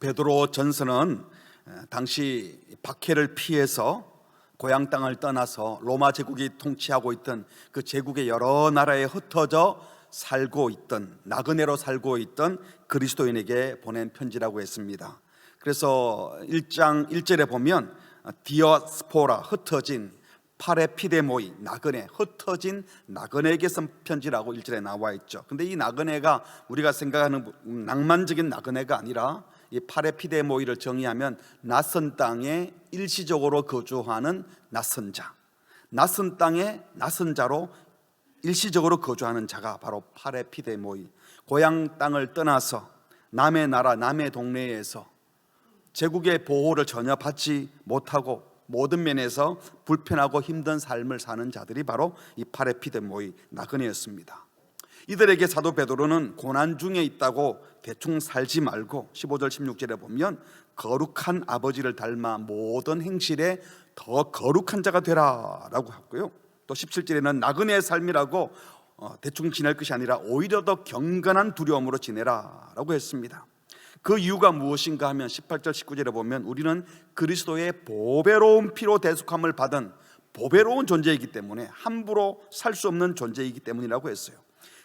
베드로 전서는 당시 박해를 피해서 고향 땅을 떠나서 로마 제국이 통치하고 있던 그 제국의 여러 나라에 흩어져 살고 있던, 나그네로 살고 있던 그리스도인에게 보낸 편지라고 했습니다. 그래서 1장 1절에 보면 디아스포라, 흩어진, 파레피데모이, 나그네, 흩어진 나그네에게 쓴 편지라고 1절에 나와 있죠. 근데 이 나그네가 우리가 생각하는 낭만적인 나그네가 아니라 이 파레피데모이를 정의하면 낯선 땅에 일시적으로 거주하는 낯선 자, 낯선 땅에 낯선 자로 일시적으로 거주하는 자가 바로 파레피데모이, 고향 땅을 떠나서 남의 나라, 남의 동네에서 제국의 보호를 전혀 받지 못하고 모든 면에서 불편하고 힘든 삶을 사는 자들이 바로 이 파레피데모이 나그네였습니다. 이들에게 사도 베드로는 고난 중에 있다고 대충 살지 말고 15절 16절에 보면 거룩한 아버지를 닮아 모든 행실에 더 거룩한 자가 되라 라고 했고요, 또 17절에는 나그네의 삶이라고 대충 지낼 것이 아니라 오히려 더 경건한 두려움으로 지내라 라고 했습니다. 그 이유가 무엇인가 하면 18절 19절에 보면 우리는 그리스도의 보배로운 피로 대속함을 받은 보배로운 존재이기 때문에 함부로 살 수 없는 존재이기 때문이라고 했어요.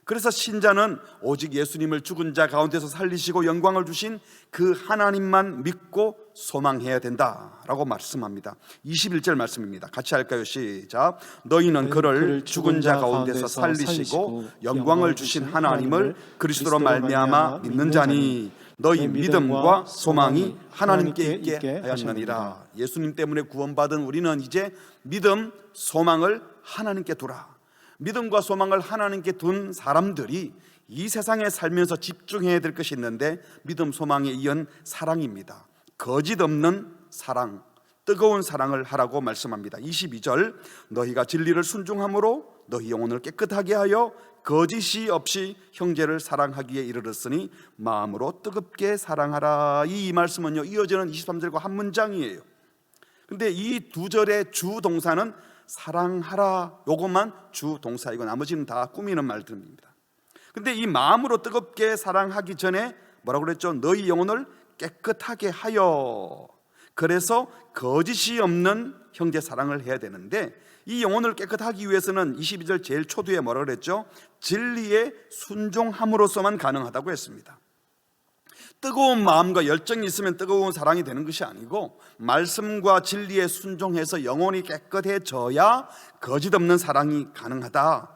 그래서 신자는 오직 예수님을 죽은 자 가운데서 살리시고 영광을 주신 그 하나님만 믿고 소망해야 된다라고 말씀합니다. 21절 말씀입니다. 같이 할까요? 시작. 너희는 그를 죽은 자 가운데서 살리시고 영광을 주신 하나님을 그리스도로 말미암아 믿는 자니 너희 믿음과 소망이 하나님께 있게 하였느니라. 예수님 때문에 구원받은 우리는 이제 믿음, 소망을 하나님께 두라. 믿음과 소망을 하나님께 둔 사람들이 이 세상에 살면서 집중해야 될 것이 있는데 믿음, 소망에 이은 사랑입니다. 거짓 없는 사랑, 뜨거운 사랑을 하라고 말씀합니다. 22절 너희가 진리를 순종함으로 너희 영혼을 깨끗하게 하여 거짓이 없이 형제를 사랑하기에 이르렀으니 마음으로 뜨겁게 사랑하라. 이 말씀은요 이어지는 23절과 한 문장이에요. 근데 이 두 절의 주 동사는 사랑하라, 요것만 주 동사이고 나머지는 다 꾸미는 말들입니다. 근데 이 마음으로 뜨겁게 사랑하기 전에 뭐라고 그랬죠? 너희 영혼을 깨끗하게 하여. 그래서 거짓이 없는 형제 사랑을 해야 되는데 이 영혼을 깨끗하기 위해서는 22절 제일 초두에 뭐라고 그랬죠? 진리에 순종함으로써만 가능하다고 했습니다. 뜨거운 마음과 열정이 있으면 뜨거운 사랑이 되는 것이 아니고 말씀과 진리에 순종해서 영혼이 깨끗해져야 거짓 없는 사랑이 가능하다.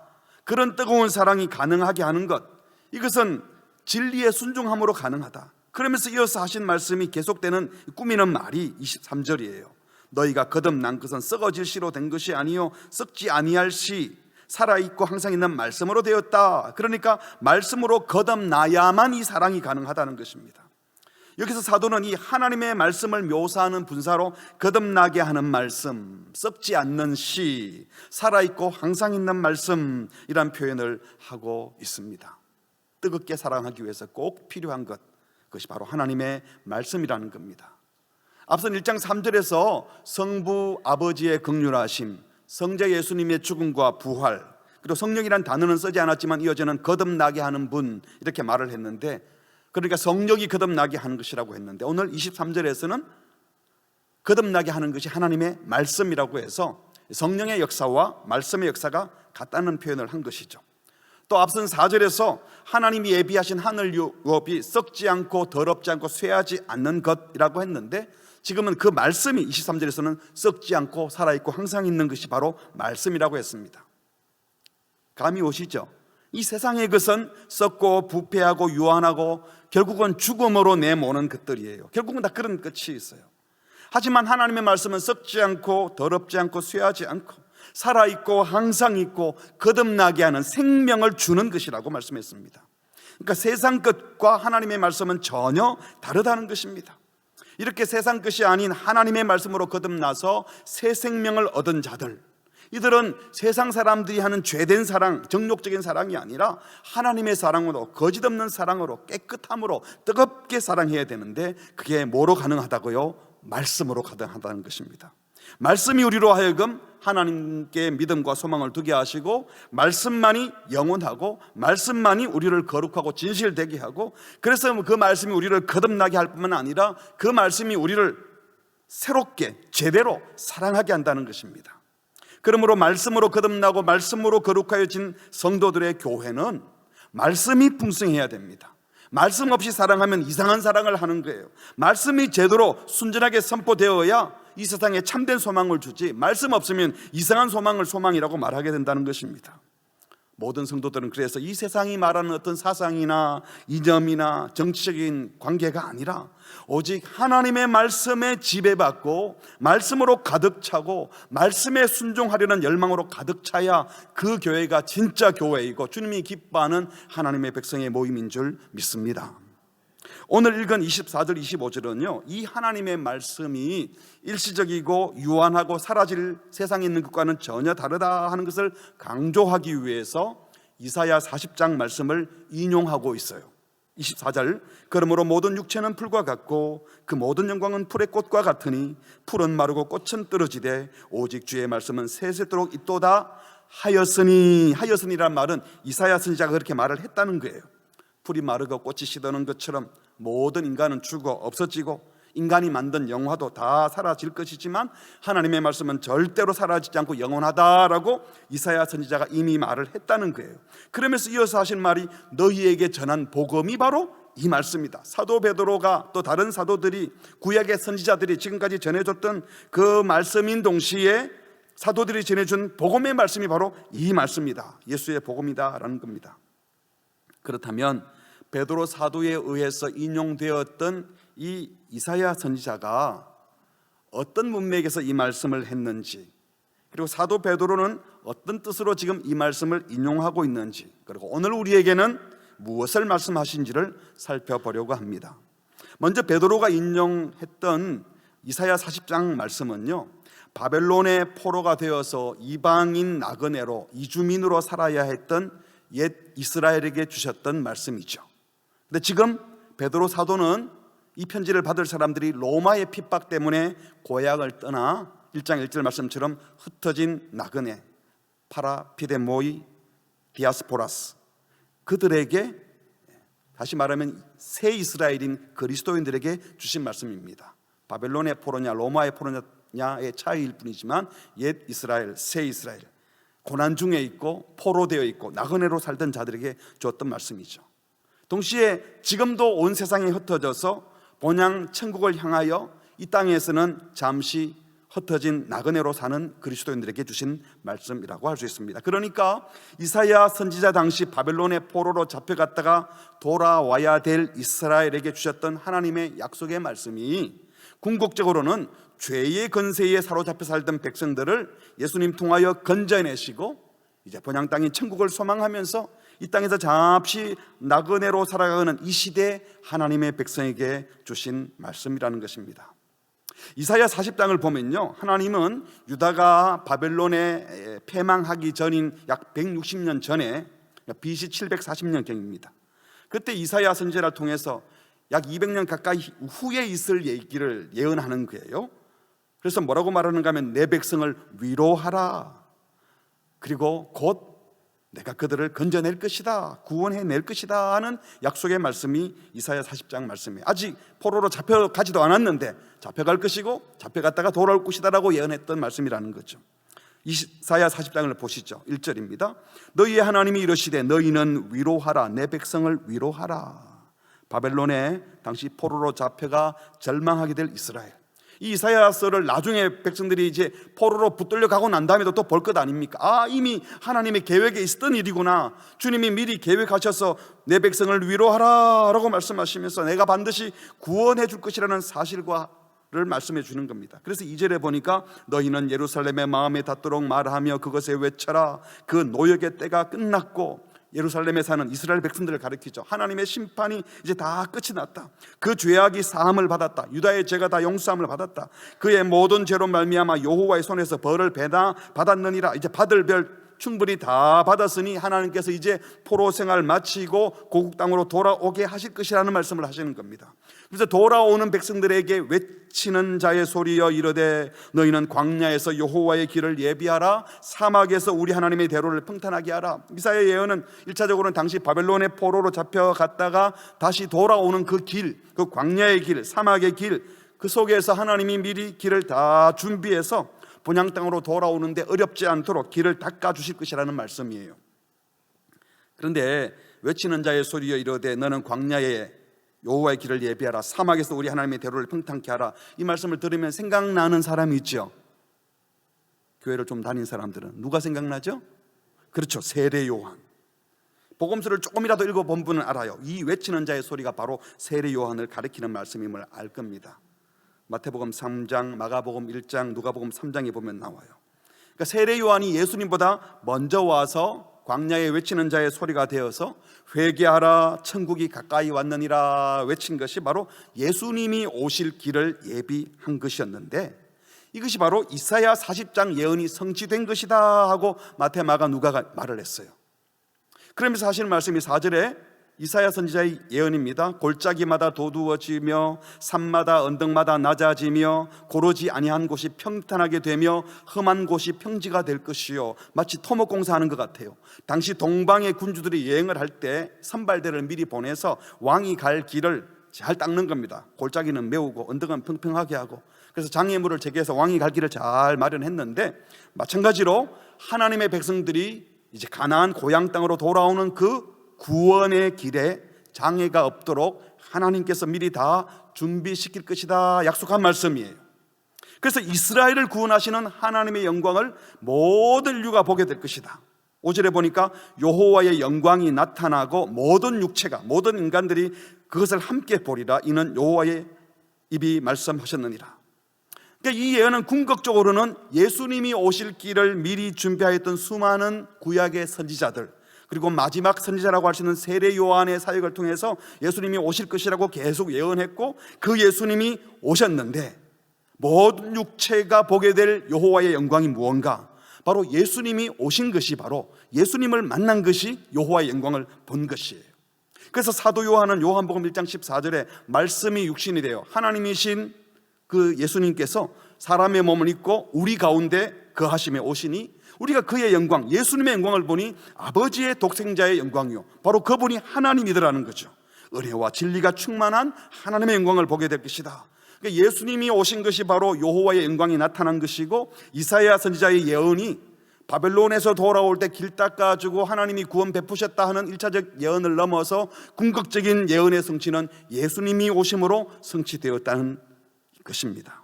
그런 뜨거운 사랑이 가능하게 하는 것, 이것은 진리에 순종함으로 가능하다. 그러면서 이어서 하신 말씀이 계속되는 꾸미는 말이 23절이에요. 너희가 거듭난 것은 썩어질 씨로 된 것이 아니요 썩지 아니할 씨, 살아있고 항상 있는 말씀으로 되었다. 그러니까 말씀으로 거듭나야만 이 사랑이 가능하다는 것입니다. 여기서 사도는 이 하나님의 말씀을 묘사하는 분사로 거듭나게 하는 말씀, 썩지 않는 씨, 살아있고 항상 있는 말씀, 이란 표현을 하고 있습니다. 뜨겁게 사랑하기 위해서 꼭 필요한 것, 그것이 바로 하나님의 말씀이라는 겁니다. 앞선 1장 3절에서 성부 아버지의 긍휼하심, 성자 예수님의 죽음과 부활, 그리고 성령이란 단어는 쓰지 않았지만 이어지는 거듭나게 하는 분, 이렇게 말을 했는데, 그러니까 성령이 거듭나게 하는 것이라고 했는데 오늘 23절에서는 거듭나게 하는 것이 하나님의 말씀이라고 해서 성령의 역사와 말씀의 역사가 같다는 표현을 한 것이죠. 또 앞선 4절에서 하나님이 예비하신 하늘 유업이 썩지 않고 더럽지 않고 쇠하지 않는 것이라고 했는데 지금은 그 말씀이 23절에서는 썩지 않고 살아있고 항상 있는 것이 바로 말씀이라고 했습니다. 감이 오시죠? 이 세상의 것은 썩고 부패하고 유한하고 결국은 죽음으로 내모는 것들이에요. 결국은 다 그런 끝이 있어요. 하지만 하나님의 말씀은 썩지 않고 더럽지 않고 쇠하지 않고 살아있고 항상 있고 거듭나게 하는 생명을 주는 것이라고 말씀했습니다. 그러니까 세상 것과 하나님의 말씀은 전혀 다르다는 것입니다. 이렇게 세상 것이 아닌 하나님의 말씀으로 거듭나서 새 생명을 얻은 자들, 이들은 세상 사람들이 하는 죄된 사랑, 정욕적인 사랑이 아니라 하나님의 사랑으로, 거짓 없는 사랑으로, 깨끗함으로 뜨겁게 사랑해야 되는데 그게 뭐로 가능하다고요? 말씀으로 가능하다는 것입니다. 말씀이 우리로 하여금 하나님께 믿음과 소망을 두게 하시고, 말씀만이 영원하고 말씀만이 우리를 거룩하고 진실되게 하고, 그래서 그 말씀이 우리를 거듭나게 할 뿐만 아니라 그 말씀이 우리를 새롭게 제대로 사랑하게 한다는 것입니다. 그러므로 말씀으로 거듭나고 말씀으로 거룩하여진 성도들의 교회는 말씀이 풍성해야 됩니다. 말씀 없이 사랑하면 이상한 사랑을 하는 거예요. 말씀이 제대로 순전하게 선포되어야 이 세상에 참된 소망을 주지, 말씀 없으면 이상한 소망을 소망이라고 말하게 된다는 것입니다. 모든 성도들은 그래서 이 세상이 말하는 어떤 사상이나 이념이나 정치적인 관계가 아니라 오직 하나님의 말씀에 지배받고 말씀으로 가득 차고 말씀에 순종하려는 열망으로 가득 차야 그 교회가 진짜 교회이고 주님이 기뻐하는 하나님의 백성의 모임인 줄 믿습니다. 오늘 읽은 24절 25절은요, 이 하나님의 말씀이 일시적이고 유한하고 사라질 세상에 있는 것과는 전혀 다르다 하는 것을 강조하기 위해서 이사야 40장 말씀을 인용하고 있어요. 24절, 그러므로 모든 육체는 풀과 같고 그 모든 영광은 풀의 꽃과 같으니 풀은 마르고 꽃은 떨어지되 오직 주의 말씀은 세세토록 있도다 하였으니, 하였으니란 말은 이사야 선지자가 그렇게 말을 했다는 거예요. 풀이 마르고 꽃이 시드는 것처럼 모든 인간은 죽어 없어지고 인간이 만든 영화도 다 사라질 것이지만 하나님의 말씀은 절대로 사라지지 않고 영원하다라고 이사야 선지자가 이미 말을 했다는 거예요. 그러면서 이어서 하신 말이 너희에게 전한 복음이 바로 이 말씀이다. 사도 베드로가 또 다른 사도들이, 구약의 선지자들이 지금까지 전해줬던 그 말씀인 동시에 사도들이 전해준 복음의 말씀이 바로 이 말씀이다, 예수의 복음이다라는 겁니다. 그렇다면 베드로 사도에 의해서 인용되었던 이 이사야 선지자가 어떤 문맥에서 이 말씀을 했는지, 그리고 사도 베드로는 어떤 뜻으로 지금 이 말씀을 인용하고 있는지, 그리고 오늘 우리에게는 무엇을 말씀하신지를 살펴보려고 합니다. 먼저 베드로가 인용했던 이사야 40장 말씀은요, 바벨론의 포로가 되어서 이방인 나그네로 이주민으로 살아야 했던 옛 이스라엘에게 주셨던 말씀이죠. 근데 지금 베드로 사도는 이 편지를 받을 사람들이 로마의 핍박 때문에 고향을 떠나 1장 1절 말씀처럼 흩어진 나그네, 파라피데모이 디아스포라스, 그들에게, 다시 말하면 새 이스라엘인 그리스도인들에게 주신 말씀입니다. 바벨론의 포로냐 로마의 포로냐의 차이일 뿐이지만 옛 이스라엘, 새 이스라엘, 고난 중에 있고 포로되어 있고 나그네로 살던 자들에게 주었던 말씀이죠. 동시에 지금도 온 세상에 흩어져서 본향 천국을 향하여 이 땅에서는 잠시 흩어진 나그네로 사는 그리스도인들에게 주신 말씀이라고 할 수 있습니다. 그러니까 이사야 선지자 당시 바벨론의 포로로 잡혀갔다가 돌아와야 될 이스라엘에게 주셨던 하나님의 약속의 말씀이 궁극적으로는 죄의 건세에 사로잡혀 살던 백성들을 예수님 통하여 건져내시고 이제 본향 땅인 천국을 소망하면서 이 땅에서 잠시 나그네로 살아가는 이 시대 하나님의 백성에게 주신 말씀이라는 것입니다. 이사야 40장을 보면요, 하나님은 유다가 바벨론에 패망하기 전인 약 160년 전에, BC 740년경입니다. 그때 이사야 선지자를 통해서 약 200년 가까이 후에 있을 얘기를 예언하는 거예요. 그래서 뭐라고 말하는가 하면 내 백성을 위로하라, 그리고 곧 내가 그들을 건져낼 것이다, 구원해낼 것이다 하는 약속의 말씀이 이사야 40장 말씀이에요. 아직 포로로 잡혀가지도 않았는데 잡혀갈 것이고 잡혀갔다가 돌아올 것이다 라고 예언했던 말씀이라는 거죠. 이사야 40장을 보시죠. 1절입니다. 너희의 하나님이 이르시되 너희는 위로하라, 내 백성을 위로하라. 바벨론에 당시 포로로 잡혀가 절망하게 될 이스라엘, 이 이사야서를 나중에 백성들이 이제 포로로 붙들려 가고 난 다음에도 또 볼 것 아닙니까? 아, 이미 하나님의 계획에 있었던 일이구나, 주님이 미리 계획하셔서 내 백성을 위로하라 라고 말씀하시면서 내가 반드시 구원해 줄 것이라는 사실과를 말씀해 주는 겁니다. 그래서 2절에 보니까 너희는 예루살렘의 마음에 닿도록 말하며 그것에 외쳐라, 그 노역의 때가 끝났고, 예루살렘에 사는 이스라엘 백성들을 가리키죠. 하나님의 심판이 이제 다 끝이 났다. 그 죄악이 사함을 받았다. 유다의 죄가 다 용서함을 받았다. 그의 모든 죄로 말미암아 여호와의 손에서 벌을 받았느니라. 이제 받을 벌 충분히 다 받았으니 하나님께서 이제 포로 생활 마치고 고국 땅으로 돌아오게 하실 것이라는 말씀을 하시는 겁니다. 그래서 돌아오는 백성들에게 외치는 자의 소리여 이르되 너희는 광야에서 여호와의 길을 예비하라, 사막에서 우리 하나님의 대로를 평탄하게 하라. 이사야 예언은 1차적으로는 당시 바벨론의 포로로 잡혀갔다가 다시 돌아오는 그 길, 그 광야의 길, 사막의 길, 그 속에서 하나님이 미리 길을 다 준비해서 본향 땅으로 돌아오는데 어렵지 않도록 길을 닦아주실 것이라는 말씀이에요. 그런데 외치는 자의 소리여 이르되 너는 광야에 여호와의 길을 예비하라, 사막에서 우리 하나님의 대로를 평탄케 하라. 이 말씀을 들으면 생각나는 사람이 있죠. 교회를 좀 다닌 사람들은 누가 생각나죠? 그렇죠, 세례 요한. 복음서를 조금이라도 읽어본 분은 알아요. 이 외치는 자의 소리가 바로 세례 요한을 가리키는 말씀임을 알 겁니다. 마태복음 3장, 마가복음 1장, 누가복음 3장에 보면 나와요. 그러니까 세례 요한이 예수님보다 먼저 와서 광야에 외치는 자의 소리가 되어서 회개하라, 천국이 가까이 왔느니라 외친 것이 바로 예수님이 오실 길을 예비한 것이었는데, 이것이 바로 이사야 40장 예언이 성취된 것이다 하고 마태, 마가, 누가가 말을 했어요. 그러면서 하시는 말씀이 4절에 이사야 선지자의 예언입니다. 골짜기마다 도두어지며 산마다 언덕마다 낮아지며 고르지 아니한 곳이 평탄하게 되며 험한 곳이 평지가 될 것이요. 마치 토목공사하는 것 같아요. 당시 동방의 군주들이 여행을 할 때 선발대를 미리 보내서 왕이 갈 길을 잘 닦는 겁니다. 골짜기는 메우고 언덕은 평평하게 하고, 그래서 장애물을 제거해서 왕이 갈 길을 잘 마련했는데, 마찬가지로 하나님의 백성들이 이제 가나안 고향 땅으로 돌아오는 그 구원의 길에 장애가 없도록 하나님께서 미리 다 준비시킬 것이다 약속한 말씀이에요. 그래서 이스라엘을 구원하시는 하나님의 영광을 모든 인류가 보게 될 것이다. 5절에 보니까 여호와의 영광이 나타나고 모든 육체가, 모든 인간들이 그것을 함께 보리라. 이는 여호와의 입이 말씀하셨느니라. 그러니까 이 예언은 궁극적으로는 예수님이 오실 길을 미리 준비하였던 수많은 구약의 선지자들, 그리고 마지막 선지자라고 할 수 있는 세례 요한의 사역을 통해서 예수님이 오실 것이라고 계속 예언했고, 그 예수님이 오셨는데 모든 육체가 보게 될 여호와의 영광이 무언가? 바로 예수님이 오신 것이, 바로 예수님을 만난 것이 여호와의 영광을 본 것이에요. 그래서 사도 요한은 요한복음 1장 14절에 말씀이 육신이 되어 하나님이신 그 예수님께서 사람의 몸을 입고 우리 가운데 거하심에 오시니 우리가 그의 영광, 예수님의 영광을 보니 아버지의 독생자의 영광이요, 바로 그분이 하나님이더라는 거죠. 은혜와 진리가 충만한 하나님의 영광을 보게 될 것이다. 그러니까 예수님이 오신 것이 바로 여호와의 영광이 나타난 것이고, 이사야 선지자의 예언이 바벨론에서 돌아올 때 길 닦아주고 하나님이 구원 베푸셨다 하는 1차적 예언을 넘어서 궁극적인 예언의 성취는 예수님이 오심으로 성취되었다는 것입니다.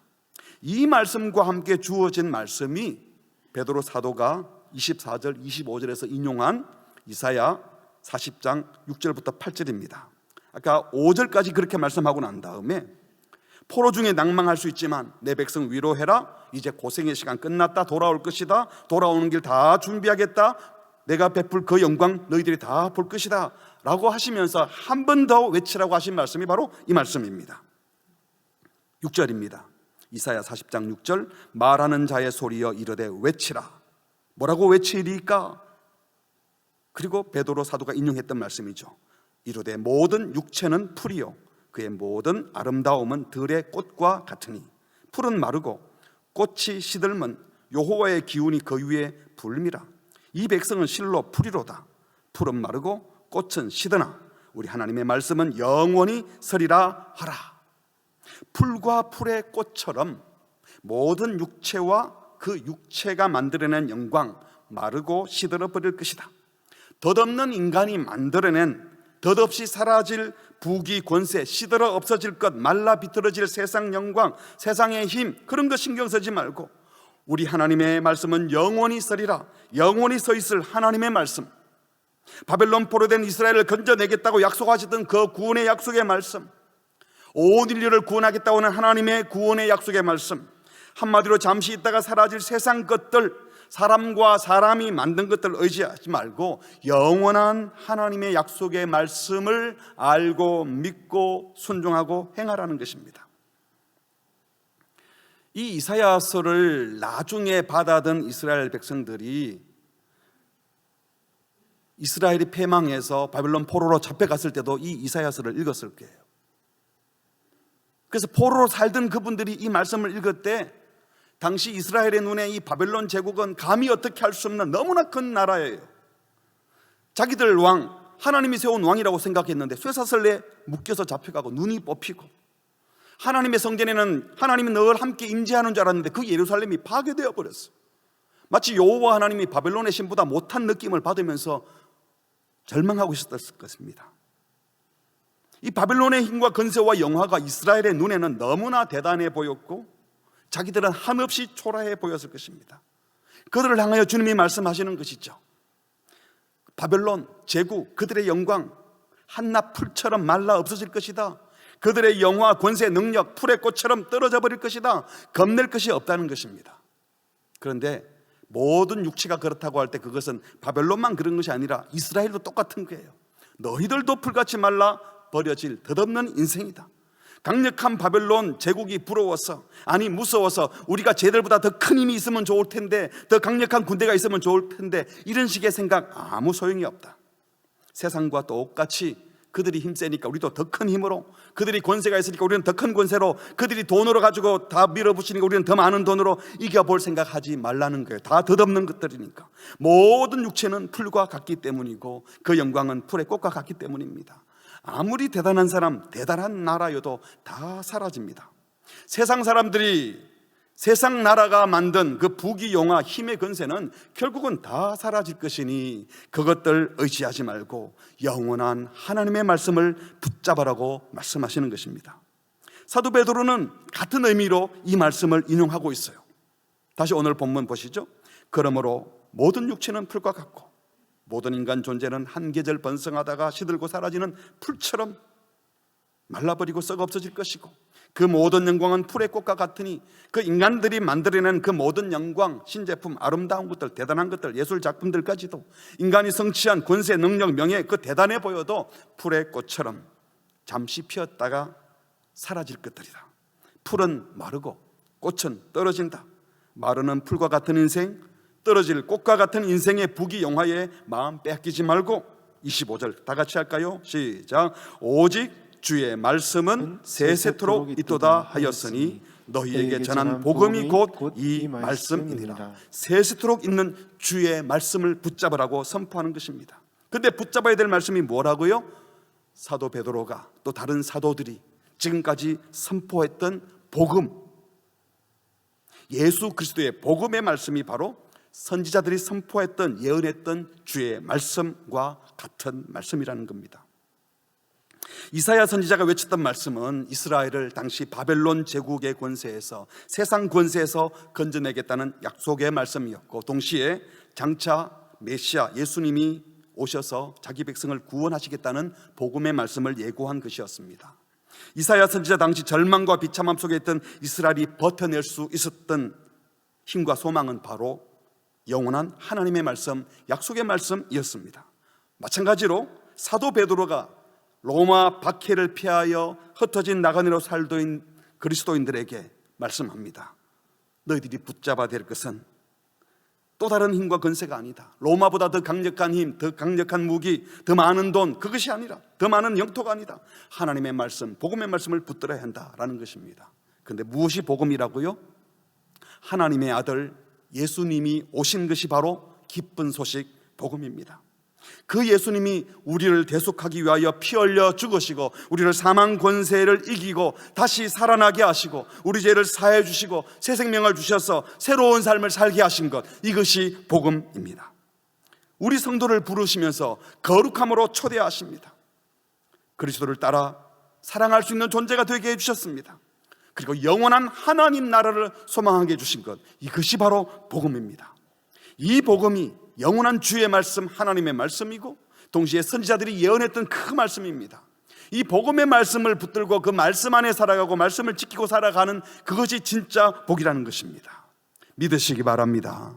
이 말씀과 함께 주어진 말씀이 베드로 사도가 24절 25절에서 인용한 이사야 40장 6절부터 8절입니다. 아까 5절까지 그렇게 말씀하고 난 다음에 포로 중에 낭망할 수 있지만 내 백성 위로해라, 이제 고생의 시간 끝났다, 돌아올 것이다, 돌아오는 길 다 준비하겠다, 내가 베풀 그 영광 너희들이 다 볼 것이다 라고 하시면서 한 번 더 외치라고 하신 말씀이 바로 이 말씀입니다. 6절입니다. 이사야 40장 6절, 말하는 자의 소리여 이르되 외치라. 뭐라고 외치리까? 그리고 베드로 사도가 인용했던 말씀이죠. 이르되 모든 육체는 풀이요 그의 모든 아름다움은 들의 꽃과 같으니 풀은 마르고 꽃이 시들면 여호와의 기운이 그 위에 불미라. 이 백성은 실로 풀이로다. 풀은 마르고 꽃은 시드나 우리 하나님의 말씀은 영원히 서리라 하라. 풀과 풀의 꽃처럼 모든 육체와 그 육체가 만들어낸 영광 마르고 시들어 버릴 것이다. 덧없는 인간이 만들어낸 덧없이 사라질 부귀 권세, 시들어 없어질 것, 말라 비틀어질 세상 영광, 세상의 힘, 그런 거 신경 쓰지 말고 우리 하나님의 말씀은 영원히 서리라. 영원히 서 있을 하나님의 말씀, 바벨론 포로된 이스라엘을 건져내겠다고 약속하셨던 그 구원의 약속의 말씀, 온 인류를 구원하겠다고 하는 하나님의 구원의 약속의 말씀, 한마디로 잠시 있다가 사라질 세상 것들, 사람과 사람이 만든 것들 의지하지 말고 영원한 하나님의 약속의 말씀을 알고 믿고 순종하고 행하라는 것입니다. 이 이사야서를 나중에 받아든 이스라엘 백성들이 이스라엘이 패망해서 바벨론 포로로 잡혀갔을 때도 이 이사야서를 읽었을 거예요. 그래서 포로로 살던 그분들이 이 말씀을 읽을 때 당시 이스라엘의 눈에 이 바벨론 제국은 감히 어떻게 할 수 없는 너무나 큰 나라예요. 자기들 왕, 하나님이 세운 왕이라고 생각했는데 쇠사슬에 묶여서 잡혀가고 눈이 뽑히고, 하나님의 성전에는 하나님이 늘 함께 임재하는 줄 알았는데 그 예루살렘이 파괴되어 버렸어. 마치 여호와 하나님이 바벨론의 신보다 못한 느낌을 받으면서 절망하고 있었을 것입니다. 이 바벨론의 힘과 건세와 영화가 이스라엘의 눈에는 너무나 대단해 보였고 자기들은 한없이 초라해 보였을 것입니다. 그들을 향하여 주님이 말씀하시는 것이죠. 바벨론 제국, 그들의 영광 한낱 풀처럼 말라 없어질 것이다. 그들의 영화, 권세, 능력 풀의 꽃처럼 떨어져 버릴 것이다. 겁낼 것이 없다는 것입니다. 그런데 모든 육체가 그렇다고 할 때 그것은 바벨론만 그런 것이 아니라 이스라엘도 똑같은 거예요. 너희들도 풀같이 말라 버려질 덧없는 인생이다. 강력한 바벨론 제국이 부러워서, 아니 무서워서 우리가 쟤들보다 더 큰 힘이 있으면 좋을 텐데, 더 강력한 군대가 있으면 좋을 텐데, 이런 식의 생각 아무 소용이 없다. 세상과 똑같이 그들이 힘세니까 우리도 더 큰 힘으로, 그들이 권세가 있으니까 우리는 더 큰 권세로, 그들이 돈으로 가지고 다 밀어붙이니까 우리는 더 많은 돈으로 이겨볼 생각하지 말라는 거예요. 다 덧없는 것들이니까. 모든 육체는 풀과 같기 때문이고 그 영광은 풀의 꽃과 같기 때문입니다. 아무리 대단한 사람, 대단한 나라여도 다 사라집니다. 세상 사람들이, 세상 나라가 만든 그 부귀 영화, 힘의 건세는 결국은 다 사라질 것이니 그것들 의지하지 말고 영원한 하나님의 말씀을 붙잡으라고 말씀하시는 것입니다. 사도 베드로는 같은 의미로 이 말씀을 인용하고 있어요. 다시 오늘 본문 보시죠. 그러므로 모든 육체는 풀과 같고 모든 인간 존재는 한 계절 번성하다가 시들고 사라지는 풀처럼 말라버리고 썩어 없어질 것이고 그 모든 영광은 풀의 꽃과 같으니 그 인간들이 만들어낸 그 모든 영광, 신제품, 아름다운 것들, 대단한 것들, 예술 작품들까지도 인간이 성취한 권세, 능력, 명예, 그 대단해 보여도 풀의 꽃처럼 잠시 피었다가 사라질 것들이다. 풀은 마르고 꽃은 떨어진다. 마르는 풀과 같은 인생, 떨어질 꽃과 같은 인생의 부귀 영화에 마음 뺏기지 말고 25절 다 같이 할까요? 시작. 오직 주의 말씀은 세세토록 있도다 하였으니 너희에게 전한 복음이 곧 이 말씀이니라. 세세토록 있는 주의 말씀을 붙잡으라고 선포하는 것입니다. 그런데 붙잡아야 될 말씀이 뭐라고요? 사도 베드로가 또 다른 사도들이 지금까지 선포했던 복음, 예수 그리스도의 복음의 말씀이 바로 선지자들이 선포했던, 예언했던 주의 말씀과 같은 말씀이라는 겁니다. 이사야 선지자가 외쳤던 말씀은 이스라엘을 당시 바벨론 제국의 권세에서, 세상 권세에서 건져내겠다는 약속의 말씀이었고, 동시에 장차 메시아 예수님이 오셔서 자기 백성을 구원하시겠다는 복음의 말씀을 예고한 것이었습니다. 이사야 선지자 당시 절망과 비참함 속에 있던 이스라엘이 버텨낼 수 있었던 힘과 소망은 바로 영원한 하나님의 말씀, 약속의 말씀이었습니다. 마찬가지로 사도 베드로가 로마 박해를 피하여 흩어진 나그네로 살던 그리스도인들에게 말씀합니다. 너희들이 붙잡아야 될 것은 또 다른 힘과 건세가 아니다. 로마보다 더 강력한 힘, 더 강력한 무기, 더 많은 돈, 그것이 아니라, 더 많은 영토가 아니다. 하나님의 말씀, 복음의 말씀을 붙들어야 한다라는 것입니다. 그런데 무엇이 복음이라고요? 하나님의 아들 예수님이 오신 것이 바로 기쁜 소식 복음입니다. 그 예수님이 우리를 대속하기 위하여 피 흘려 죽으시고 우리를 사망 권세를 이기고 다시 살아나게 하시고 우리 죄를 사해 주시고 새 생명을 주셔서 새로운 삶을 살게 하신 것, 이것이 복음입니다. 우리 성도를 부르시면서 거룩함으로 초대하십니다. 그리스도를 따라 사랑할 수 있는 존재가 되게 해주셨습니다. 그리고 영원한 하나님 나라를 소망하게 해주신 것, 이것이 바로 복음입니다. 이 복음이 영원한 주의 말씀, 하나님의 말씀이고 동시에 선지자들이 예언했던 그 말씀입니다. 이 복음의 말씀을 붙들고 그 말씀 안에 살아가고 말씀을 지키고 살아가는 그것이 진짜 복이라는 것입니다. 믿으시기 바랍니다.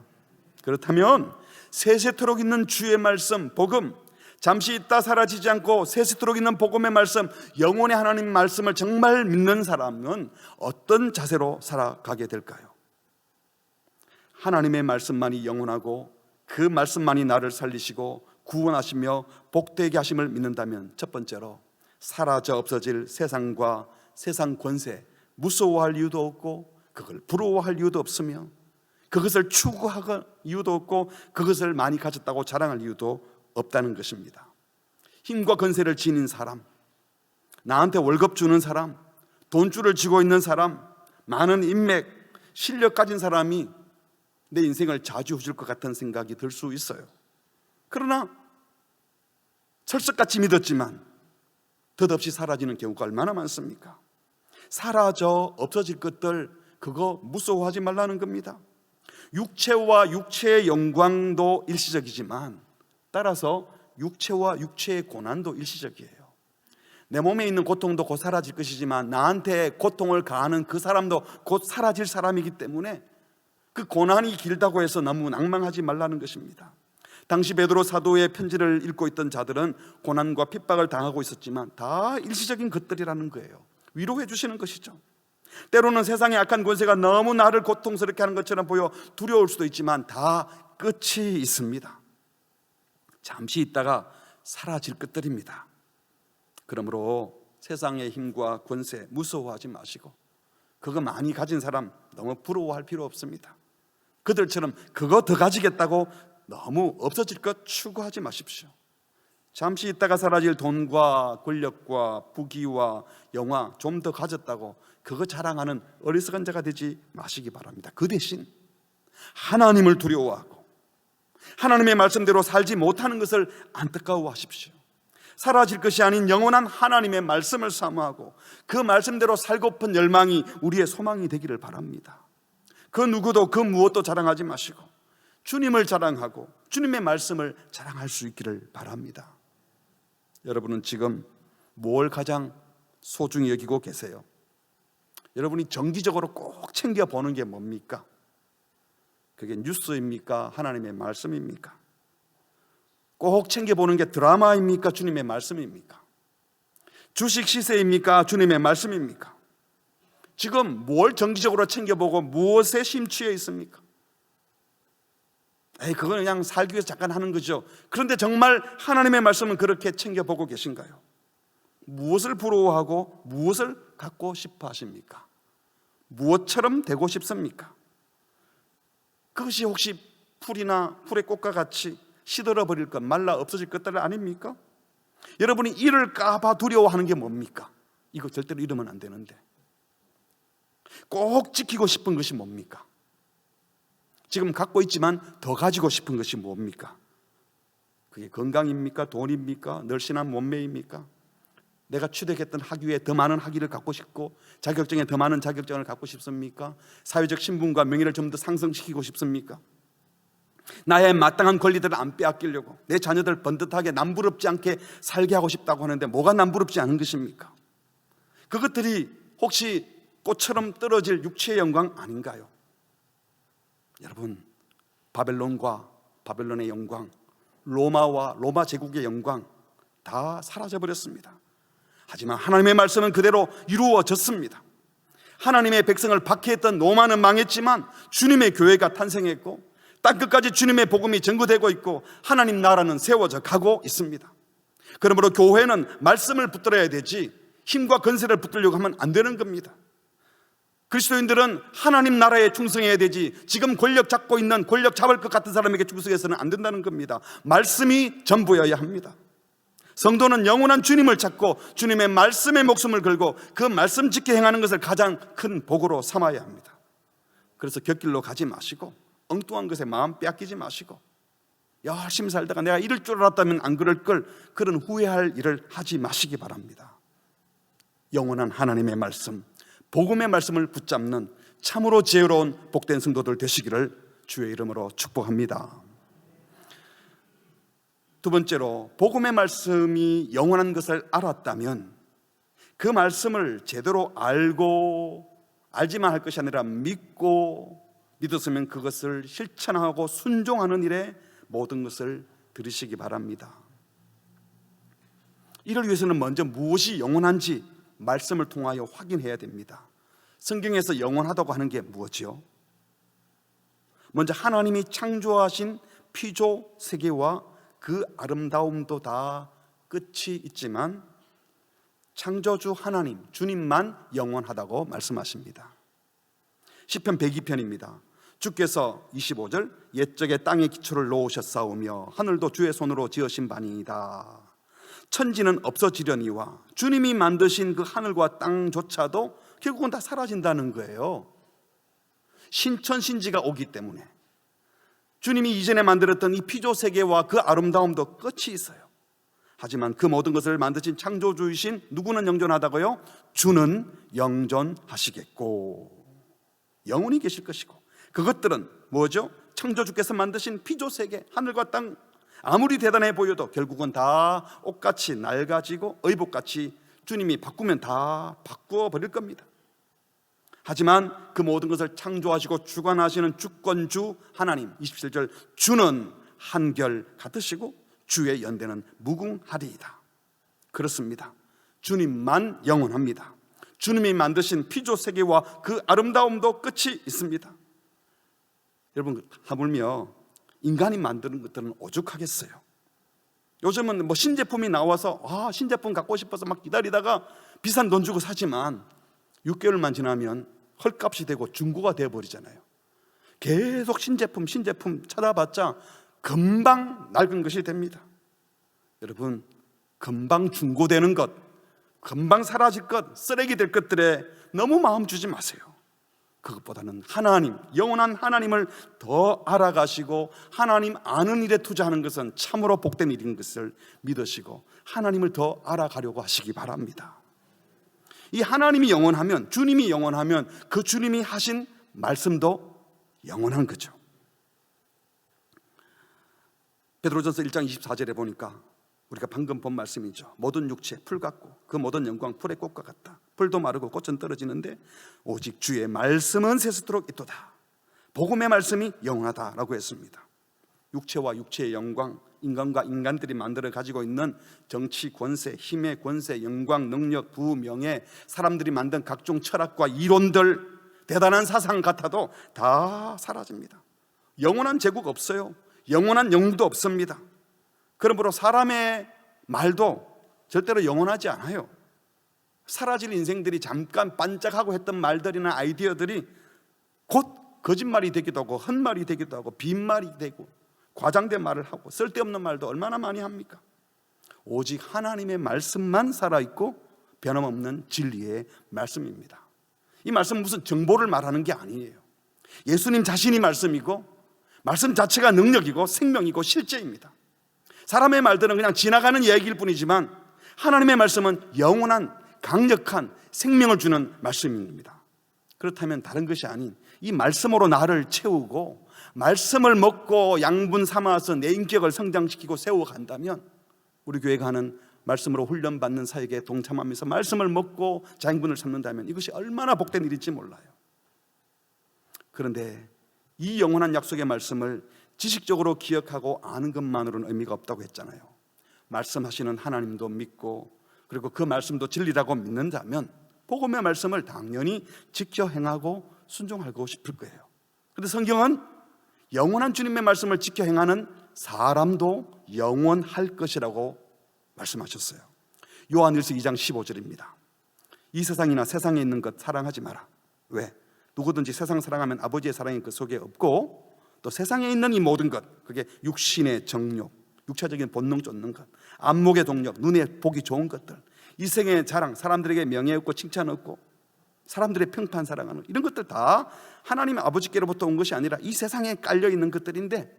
그렇다면 세세토록 있는 주의 말씀, 복음, 잠시 있다 사라지지 않고 세세토록 있는 복음의 말씀, 영원의 하나님 말씀을 정말 믿는 사람은 어떤 자세로 살아가게 될까요? 하나님의 말씀만이 영원하고 그 말씀만이 나를 살리시고 구원하시며 복되게 하심을 믿는다면 첫 번째로 사라져 없어질 세상과 세상 권세, 무서워할 이유도 없고 그걸 부러워할 이유도 없으며 그것을 추구할 이유도 없고 그것을 많이 가졌다고 자랑할 이유도 없다는 것입니다. 힘과 권세를 지닌 사람, 나한테 월급 주는 사람, 돈줄을 쥐고 있는 사람, 많은 인맥, 실력 가진 사람이 내 인생을 좌지우질 것 같은 생각이 들 수 있어요. 그러나 철석같이 믿었지만 덧없이 사라지는 경우가 얼마나 많습니까? 사라져 없어질 것들, 그거 무서워하지 말라는 겁니다. 육체와 육체의 영광도 일시적이지만 따라서 육체와 육체의 고난도 일시적이에요. 내 몸에 있는 고통도 곧 사라질 것이지만 나한테 고통을 가하는 그 사람도 곧 사라질 사람이기 때문에 그 고난이 길다고 해서 너무 낭망하지 말라는 것입니다. 당시 베드로 사도의 편지를 읽고 있던 자들은 고난과 핍박을 당하고 있었지만 다 일시적인 것들이라는 거예요. 위로해 주시는 것이죠. 때로는 세상의 악한 권세가 너무 나를 고통스럽게 하는 것처럼 보여 두려울 수도 있지만 다 끝이 있습니다. 잠시 있다가 사라질 것들입니다. 그러므로 세상의 힘과 권세 무서워하지 마시고 그거 많이 가진 사람 너무 부러워할 필요 없습니다. 그들처럼 그거 더 가지겠다고 너무 없어질 것 추구하지 마십시오. 잠시 있다가 사라질 돈과 권력과 부귀와 영화 좀 더 가졌다고 그거 자랑하는 어리석은 자가 되지 마시기 바랍니다. 그 대신 하나님을 두려워하고 하나님의 말씀대로 살지 못하는 것을 안타까워하십시오. 사라질 것이 아닌 영원한 하나님의 말씀을 사모하고 그 말씀대로 살고픈 열망이 우리의 소망이 되기를 바랍니다. 그 누구도 그 무엇도 자랑하지 마시고 주님을 자랑하고 주님의 말씀을 자랑할 수 있기를 바랍니다. 여러분은 지금 뭘 가장 소중히 여기고 계세요? 여러분이 정기적으로 꼭 챙겨보는 게 뭡니까? 그게 뉴스입니까? 하나님의 말씀입니까? 꼭 챙겨보는 게 드라마입니까? 주님의 말씀입니까? 주식 시세입니까? 주님의 말씀입니까? 지금 뭘 정기적으로 챙겨보고 무엇에 심취해 있습니까? 그건 그냥 살기 위해서 잠깐 하는 거죠. 그런데 정말 하나님의 말씀은 그렇게 챙겨보고 계신가요? 무엇을 부러워하고 무엇을 갖고 싶어 하십니까? 무엇처럼 되고 싶습니까? 그것이 혹시 풀의 꽃과 같이 시들어버릴 것, 말라 없어질 것들 아닙니까? 여러분이 잃을까봐 두려워하는 게 뭡니까? 이거 절대로 잃으면 안 되는데 꼭 지키고 싶은 것이 뭡니까? 지금 갖고 있지만 더 가지고 싶은 것이 뭡니까? 그게 건강입니까? 돈입니까? 늘씬한 몸매입니까? 내가 취득했던 학위에 더 많은 학위를 갖고 싶고 자격증에 더 많은 자격증을 갖고 싶습니까? 사회적 신분과 명예를 좀 더 상승시키고 싶습니까? 나의 마땅한 권리들을 안 빼앗기려고 내 자녀들 번듯하게 남부럽지 않게 살게 하고 싶다고 하는데 뭐가 남부럽지 않은 것입니까? 그것들이 혹시 꽃처럼 떨어질 육체의 영광 아닌가요? 여러분, 바벨론과 바벨론의 영광, 로마와 로마 제국의 영광 다 사라져버렸습니다. 하지만 하나님의 말씀은 그대로 이루어졌습니다. 하나님의 백성을 박해했던 로마는 망했지만 주님의 교회가 탄생했고 땅끝까지 주님의 복음이 전거되고 있고 하나님 나라는 세워져 가고 있습니다. 그러므로 교회는 말씀을 붙들어야 되지 힘과 건세를 붙들려고 하면 안 되는 겁니다. 그리스도인들은 하나님 나라에 충성해야 되지 지금 권력 잡고 있는 권력 잡을 것 같은 사람에게 충성해서는 안 된다는 겁니다. 말씀이 전부여야 합니다. 성도는 영원한 주님을 찾고 주님의 말씀에 목숨을 걸고 그 말씀 지켜 행하는 것을 가장 큰 복으로 삼아야 합니다. 그래서 곁길로 가지 마시고 엉뚱한 것에 마음 빼앗기지 마시고 열심히 살다가 내가 이럴 줄 알았다면 안 그럴 걸 그런 후회할 일을 하지 마시기 바랍니다. 영원한 하나님의 말씀, 복음의 말씀을 붙잡는 참으로 지혜로운 복된 성도들 되시기를 주의 이름으로 축복합니다. 두 번째로 복음의 말씀이 영원한 것을 알았다면 그 말씀을 제대로 알지만 할 것이 아니라 믿었으면 그것을 실천하고 순종하는 일에 모든 것을 들으시기 바랍니다. 이를 위해서는 먼저 무엇이 영원한지 말씀을 통하여 확인해야 됩니다. 성경에서 영원하다고 하는 게 무엇이요? 먼저 하나님이 창조하신 피조 세계와 그 아름다움도 다 끝이 있지만 창조주 하나님, 주님만 영원하다고 말씀하십니다. 시편 102편입니다. 주께서 25절 옛적에 땅의 기초를 놓으셨사오며 하늘도 주의 손으로 지으신 바니이다. 천지는 없어지려니와 주님이 만드신 그 하늘과 땅조차도 결국은 다 사라진다는 거예요. 신천신지가 오기 때문에 주님이 이전에 만들었던 이 피조세계와 그 아름다움도 끝이 있어요. 하지만 그 모든 것을 만드신 창조주이신 누구는 영존하다고요? 주는 영존하시겠고 영원히 계실 것이고, 그것들은 뭐죠? 창조주께서 만드신 피조세계, 하늘과 땅, 아무리 대단해 보여도 결국은 다 옷같이 낡아지고 의복같이 주님이 바꾸면 다 바꾸어 버릴 겁니다. 하지만 그 모든 것을 창조하시고 주관하시는 주권주 하나님, 27절 주는 한결 같으시고 주의 연대는 무궁하리이다. 그렇습니다. 주님만 영원합니다. 주님이 만드신 피조세계와 그 아름다움도 끝이 있습니다. 여러분, 하물며 인간이 만드는 것들은 오죽하겠어요. 요즘은 뭐 신제품이 나와서 신제품 갖고 싶어서 막 기다리다가 비싼 돈 주고 사지만 6개월만 지나면 헐값이 되고 중고가 되어버리잖아요. 계속 신제품 찾아봤자 금방 낡은 것이 됩니다. 여러분, 금방 중고되는 것, 금방 사라질 것, 쓰레기 될 것들에 너무 마음 주지 마세요. 그것보다는 하나님, 영원한 하나님을 더 알아가시고 하나님 아는 일에 투자하는 것은 참으로 복된 일인 것을 믿으시고 하나님을 더 알아가려고 하시기 바랍니다. 이 하나님이 영원하면, 주님이 영원하면 그 주님이 하신 말씀도 영원한 거죠. 베드로전서 1장 24절에 보니까 우리가 방금 본 말씀이죠. 모든 육체 풀 같고 그 모든 영광 풀의 꽃과 같다. 풀도 마르고 꽃은 떨어지는데 오직 주의 말씀은 세세토록 있도다. 복음의 말씀이 영원하다라고 했습니다. 육체와 육체의 영광, 인간과 인간들이 만들어 가지고 있는 정치 권세, 힘의 권세, 영광, 능력, 부, 명예, 사람들이 만든 각종 철학과 이론들, 대단한 사상 같아도 다 사라집니다. 영원한 제국 없어요. 영원한 영도 없습니다. 그러므로 사람의 말도 절대로 영원하지 않아요. 사라질 인생들이 잠깐 반짝하고 했던 말들이나 아이디어들이 곧 거짓말이 되기도 하고 헛말이 되기도 하고 빈말이 되고 과장된 말을 하고 쓸데없는 말도 얼마나 많이 합니까? 오직 하나님의 말씀만 살아있고 변함없는 진리의 말씀입니다. 이 말씀은 무슨 정보를 말하는 게 아니에요. 예수님 자신이 말씀이고 말씀 자체가 능력이고 생명이고 실제입니다. 사람의 말들은 그냥 지나가는 이야기일 뿐이지만 하나님의 말씀은 영원한 강력한 생명을 주는 말씀입니다. 그렇다면 다른 것이 아닌 이 말씀으로 나를 채우고 말씀을 먹고 양분 삼아서 내 인격을 성장시키고 세워간다면 우리 교회가 하는 말씀으로 훈련받는 사역에 동참하면서 말씀을 먹고 장분을 삼는다면 이것이 얼마나 복된 일인지 몰라요. 그런데 이 영원한 약속의 말씀을 지식적으로 기억하고 아는 것만으로는 의미가 없다고 했잖아요. 말씀하시는 하나님도 믿고 그리고 그 말씀도 진리라고 믿는다면 복음의 말씀을 당연히 지켜 행하고 순종하고 싶을 거예요. 그런데 성경은 영원한 주님의 말씀을 지켜 행하는 사람도 영원할 것이라고 말씀하셨어요. 요한일서 2장 15절입니다. 이 세상이나 세상에 있는 것 사랑하지 마라. 왜? 누구든지 세상 사랑하면 아버지의 사랑이 그 속에 없고 또 세상에 있는 이 모든 것, 그게 육신의 정욕, 육체적인 본능 쫓는 것, 안목의 동력, 눈에 보기 좋은 것들, 이생의 자랑, 사람들에게 명예 얻고 칭찬 얻고 사람들의 평판 사랑하는 이런 것들 다 하나님 아버지께로부터 온 것이 아니라 이 세상에 깔려있는 것들인데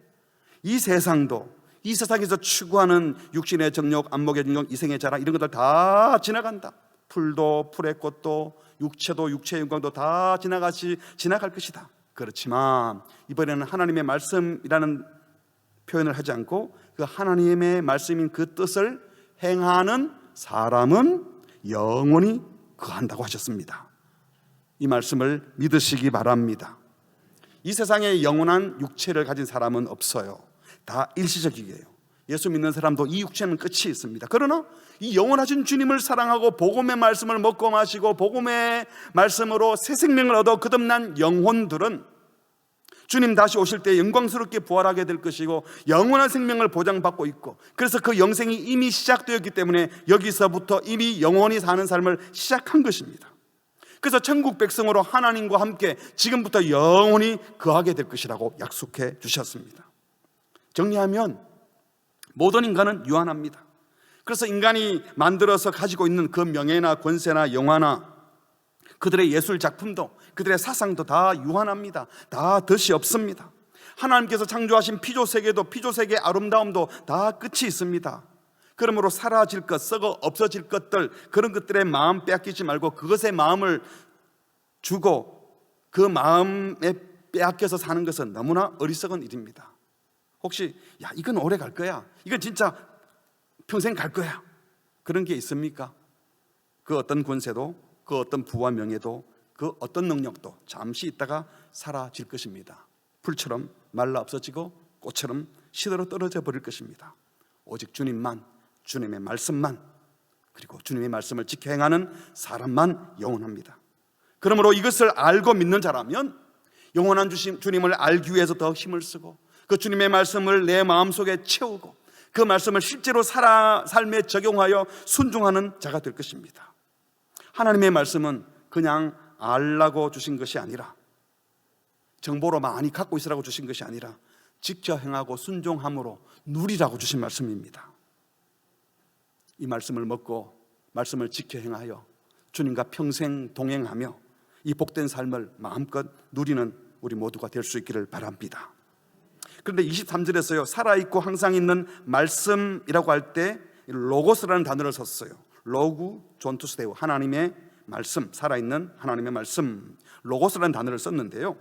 이 세상도 이 세상에서 추구하는 육신의 정욕, 안목의 정욕, 이생의 자랑 이런 것들 다 지나간다. 풀도 풀의 꽃도 육체도 육체의 영광도 다 지나갈 것이다. 그렇지만 이번에는 하나님의 말씀이라는 표현을 하지 않고 그 하나님의 말씀인 그 뜻을 행하는 사람은 영원히 거한다고 하셨습니다. 이 말씀을 믿으시기 바랍니다. 이 세상에 영원한 육체를 가진 사람은 없어요. 다 일시적이에요. 예수 믿는 사람도 이 육체는 끝이 있습니다. 그러나 이 영원하신 주님을 사랑하고 복음의 말씀을 먹고 마시고 복음의 말씀으로 새 생명을 얻어 거듭난 영혼들은 주님 다시 오실 때 영광스럽게 부활하게 될 것이고 영원한 생명을 보장받고 있고, 그래서 그 영생이 이미 시작되었기 때문에 여기서부터 이미 영원히 사는 삶을 시작한 것입니다. 그래서 천국 백성으로 하나님과 함께 지금부터 영원히 거하게 될 것이라고 약속해 주셨습니다. 정리하면 모든 인간은 유한합니다. 그래서 인간이 만들어서 가지고 있는 그 명예나 권세나 영화나 그들의 예술 작품도, 그들의 사상도 다 유한합니다. 다 덫이 없습니다. 하나님께서 창조하신 피조세계도, 피조세계의 아름다움도 다 끝이 있습니다. 그러므로 사라질 것, 썩어 없어질 것들, 그런 것들의 마음 빼앗기지 말고 그것의 마음을 주고 그 마음에 빼앗겨서 사는 것은 너무나 어리석은 일입니다. 혹시 이건 오래 갈 거야, 이건 진짜 평생 갈 거야, 그런 게 있습니까? 그 어떤 권세도, 그 어떤 부와 명예도, 그 어떤 능력도 잠시 있다가 사라질 것입니다. 풀처럼 말라 없어지고 꽃처럼 시들어 떨어져 버릴 것입니다. 오직 주님만, 주님의 말씀만, 그리고 주님의 말씀을 지켜 행하는 사람만 영원합니다. 그러므로 이것을 알고 믿는 자라면 영원한 주님을 알기 위해서 더 힘을 쓰고 그 주님의 말씀을 내 마음속에 채우고 그 말씀을 실제로 삶에 적용하여 순종하는 자가 될 것입니다. 하나님의 말씀은 그냥 알라고 주신 것이 아니라, 정보로 많이 갖고 있으라고 주신 것이 아니라 지켜 행하고 순종함으로 누리라고 주신 말씀입니다. 이 말씀을 먹고 말씀을 지켜 행하여 주님과 평생 동행하며 이 복된 삶을 마음껏 누리는 우리 모두가 될 수 있기를 바랍니다. 그런데 23절에서요, 살아있고 항상 있는 말씀이라고 할 때 로고스라는 단어를 썼어요. 로구 존투스데우, 하나님의 말씀, 살아있는 하나님의 말씀, 로고스라는 단어를 썼는데요,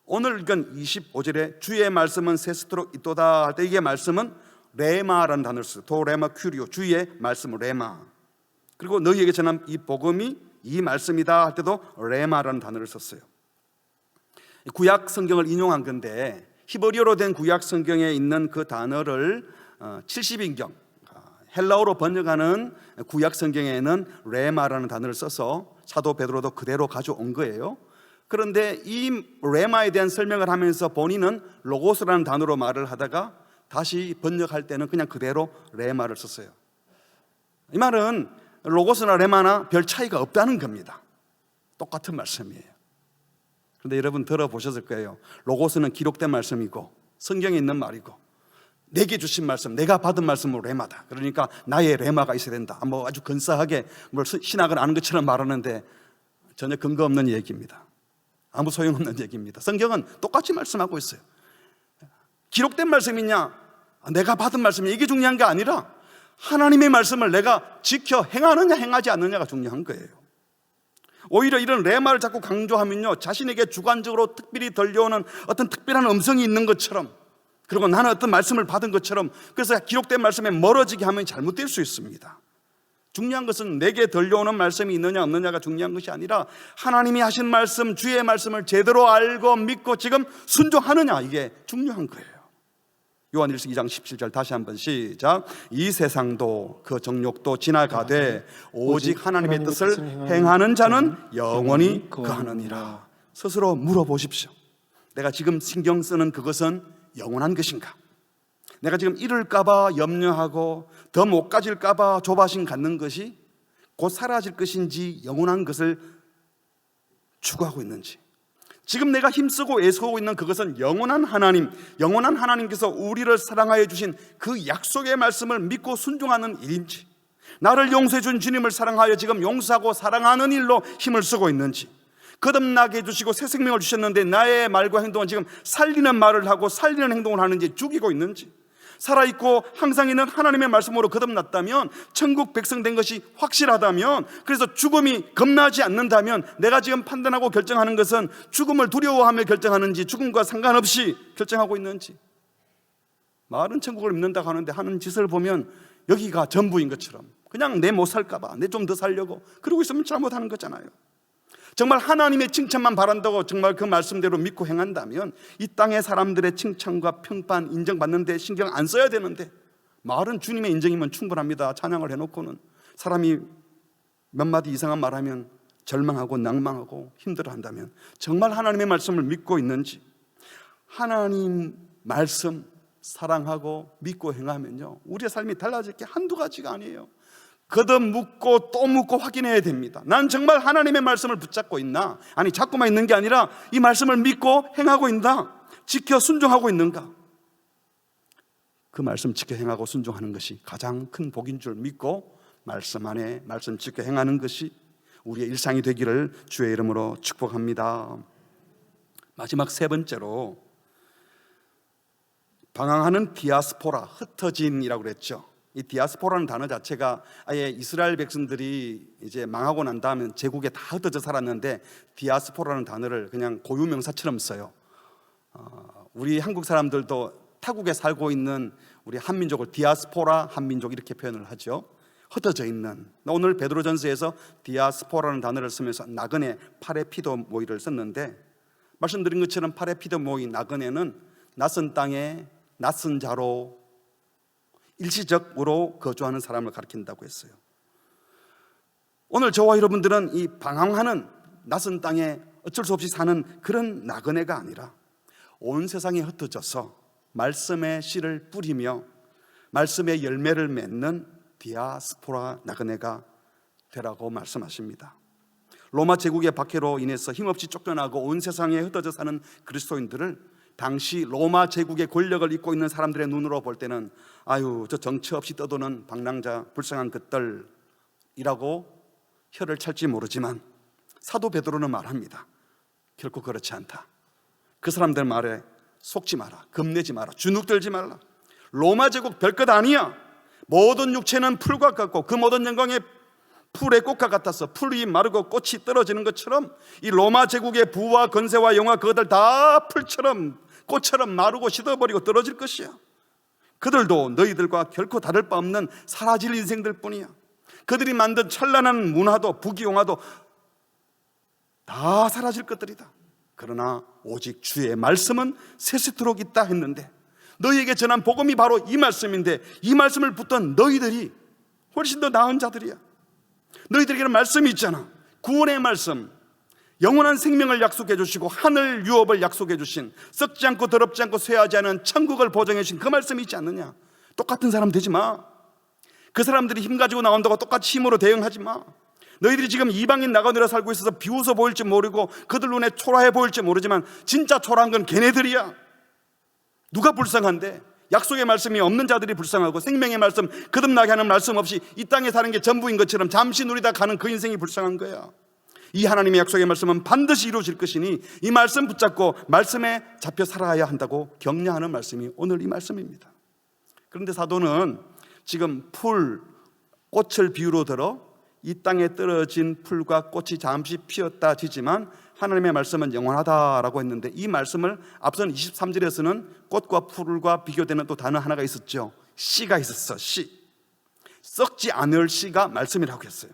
오늘 읽은 25절에 주의 말씀은 세스토록 있도다 할 때 이게 말씀은 레마라는 단어를 써요. 도레마 큐리오, 주의 말씀 레마. 그리고 너희에게 전한 이 복음이 이 말씀이다 할 때도 레마라는 단어를 썼어요. 구약 성경을 인용한 건데 히브리어로 된 구약 성경에 있는 그 단어를 70인경 헬라어로 번역하는 구약 성경에는 레마라는 단어를 써서 사도 베드로도 그대로 가져온 거예요. 그런데 이 레마에 대한 설명을 하면서 본인은 로고스라는 단어로 말을 하다가 다시 번역할 때는 그냥 그대로 레마를 썼어요. 이 말은 로고스나 레마나 별 차이가 없다는 겁니다. 똑같은 말씀이에요. 그런데 여러분 들어보셨을 거예요. 로고스는 기록된 말씀이고 성경에 있는 말이고 내게 주신 말씀, 내가 받은 말씀은 레마다. 그러니까 나의 레마가 있어야 된다. 뭐 아주 근사하게 신학을 아는 것처럼 말하는데 전혀 근거 없는 얘기입니다. 아무 소용없는 얘기입니다. 성경은 똑같이 말씀하고 있어요. 기록된 말씀이냐, 내가 받은 말씀이냐, 이게 중요한 게 아니라 하나님의 말씀을 내가 지켜 행하느냐 행하지 않느냐가 중요한 거예요. 오히려 이런 레마를 자꾸 강조하면요, 자신에게 주관적으로 특별히 들려오는 어떤 특별한 음성이 있는 것처럼, 그리고 나는 어떤 말씀을 받은 것처럼, 그래서 기록된 말씀에 멀어지게 하면 잘못될 수 있습니다. 중요한 것은 내게 들려오는 말씀이 있느냐 없느냐가 중요한 것이 아니라 하나님이 하신 말씀, 주의 말씀을 제대로 알고 믿고 지금 순종하느냐, 이게 중요한 거예요. 요한일서 2장 17절 다시 한번 시작. 이 세상도 그 정욕도 지나가되 오직 하나님의 뜻을 행하는 자는 영원히 거하느니라. 스스로 물어보십시오. 내가 지금 신경 쓰는 그것은 영원한 것인가? 내가 지금 잃을까봐 염려하고 더 못 가질까봐 조바심 갖는 것이 곧 사라질 것인지 영원한 것을 추구하고 있는지, 지금 내가 힘쓰고 애쓰고 있는 그것은 영원한 하나님, 영원한 하나님께서 우리를 사랑하여 주신 그 약속의 말씀을 믿고 순종하는 일인지, 나를 용서해 준 주님을 사랑하여 지금 용서하고 사랑하는 일로 힘을 쓰고 있는지, 거듭나게 해주시고 새 생명을 주셨는데 나의 말과 행동은 지금 살리는 말을 하고 살리는 행동을 하는지, 죽이고 있는지, 살아있고 항상 있는 하나님의 말씀으로 거듭났다면, 천국 백성 된 것이 확실하다면, 그래서 죽음이 겁나지 않는다면 내가 지금 판단하고 결정하는 것은 죽음을 두려워하며 결정하는지, 죽음과 상관없이 결정하고 있는지. 말은 천국을 믿는다고 하는데 하는 짓을 보면 여기가 전부인 것처럼 그냥 내 못 살까봐, 내 좀 더 살려고 그러고 있으면 잘못하는 거잖아요. 정말 하나님의 칭찬만 바란다고 정말 그 말씀대로 믿고 행한다면 이 땅의 사람들의 칭찬과 평판 인정받는 데 신경 안 써야 되는데, 말은 주님의 인정이면 충분합니다. 찬양을 해놓고는 사람이 몇 마디 이상한 말하면 절망하고 낭망하고 힘들어한다면 정말 하나님의 말씀을 믿고 있는지, 하나님 말씀 사랑하고 믿고 행하면요, 우리의 삶이 달라질 게 한두 가지가 아니에요. 거듭 묻고 또 묻고 확인해야 됩니다. 난 정말 하나님의 말씀을 붙잡고 있나? 아니, 잡고만 있는 게 아니라 이 말씀을 믿고 행하고 있나? 지켜 순종하고 있는가? 그 말씀 지켜 행하고 순종하는 것이 가장 큰 복인 줄 믿고 말씀 안에 말씀 지켜 행하는 것이 우리의 일상이 되기를 주의 이름으로 축복합니다. 마지막 세 번째로, 방황하는 디아스포라, 흩어진이라고 그랬죠. 이 디아스포라는 단어 자체가 아예 이스라엘 백성들이 이제 망하고 난 다음에 제국에 다 흩어져 살았는데 디아스포라는 단어를 그냥 고유명사처럼 써요. 우리 한국 사람들도 타국에 살고 있는 우리 한민족을 디아스포라 한민족 이렇게 표현을 하죠. 흩어져 있는. 오늘 베드로전서에서 디아스포라는 단어를 쓰면서 나그네 파레피도모이를 썼는데, 말씀드린 것처럼 파레피도모이 나그네는 낯선 땅에 낯선 자로 일시적으로 거주하는 사람을 가리킨다고 했어요. 오늘 저와 여러분들은 이 방황하는 낯선 땅에 어쩔 수 없이 사는 그런 나그네가 아니라 온 세상에 흩어져서 말씀의 씨를 뿌리며 말씀의 열매를 맺는 디아스포라 나그네가 되라고 말씀하십니다. 로마 제국의 박해로 인해서 힘없이 쫓겨나고 온 세상에 흩어져 사는 그리스도인들을 당시 로마 제국의 권력을 잇고 있는 사람들의 눈으로 볼 때는 아유, 저 정처 없이 떠도는 방랑자 불쌍한 것들이라고 혀를 찰지 모르지만 사도 베드로는 말합니다. 결코 그렇지 않다. 그 사람들 말에 속지 마라. 겁내지 마라. 주눅들지 말라. 로마 제국 별것 아니야. 모든 육체는 풀과 같고 그 모든 영광의 풀의 꽃과 같아서 풀이 마르고 꽃이 떨어지는 것처럼 이 로마 제국의 부와 건세와 영화 그것들 다 풀처럼 꽃처럼 마르고 시들어버리고 떨어질 것이야. 그들도 너희들과 결코 다를 바 없는 사라질 인생들 뿐이야. 그들이 만든 찬란한 문화도 부귀영화도 다 사라질 것들이다. 그러나 오직 주의 말씀은 세세토록 있다 했는데, 너희에게 전한 복음이 바로 이 말씀인데 이 말씀을 붙던 너희들이 훨씬 더 나은 자들이야. 너희들에게는 말씀이 있잖아. 구원의 말씀, 영원한 생명을 약속해 주시고 하늘 유업을 약속해 주신, 썩지 않고 더럽지 않고 쇠하지 않은 천국을 보장해 주신 그 말씀이 있지 않느냐. 똑같은 사람 되지 마. 그 사람들이 힘 가지고 나온다고 똑같이 힘으로 대응하지 마. 너희들이 지금 이방인 나그네로 살고 있어서 비웃어 보일지 모르고 그들 눈에 초라해 보일지 모르지만 진짜 초라한 건 걔네들이야. 누가 불쌍한데? 약속의 말씀이 없는 자들이 불쌍하고 생명의 말씀, 거듭나게 하는 말씀 없이 이 땅에 사는 게 전부인 것처럼 잠시 누리다 가는 그 인생이 불쌍한 거야. 이 하나님의 약속의 말씀은 반드시 이루어질 것이니 이 말씀 붙잡고 말씀에 잡혀 살아야 한다고 격려하는 말씀이 오늘 이 말씀입니다. 그런데 사도는 지금 풀, 꽃을 비유로 들어 이 땅에 떨어진 풀과 꽃이 잠시 피었다 지지만 하나님의 말씀은 영원하다라고 했는데, 이 말씀을 앞선 23절에서는 꽃과 풀과 비교되는 또 단어 하나가 있었죠. 씨가 있었어. 씨. 썩지 않을 씨가 말씀이라고 했어요.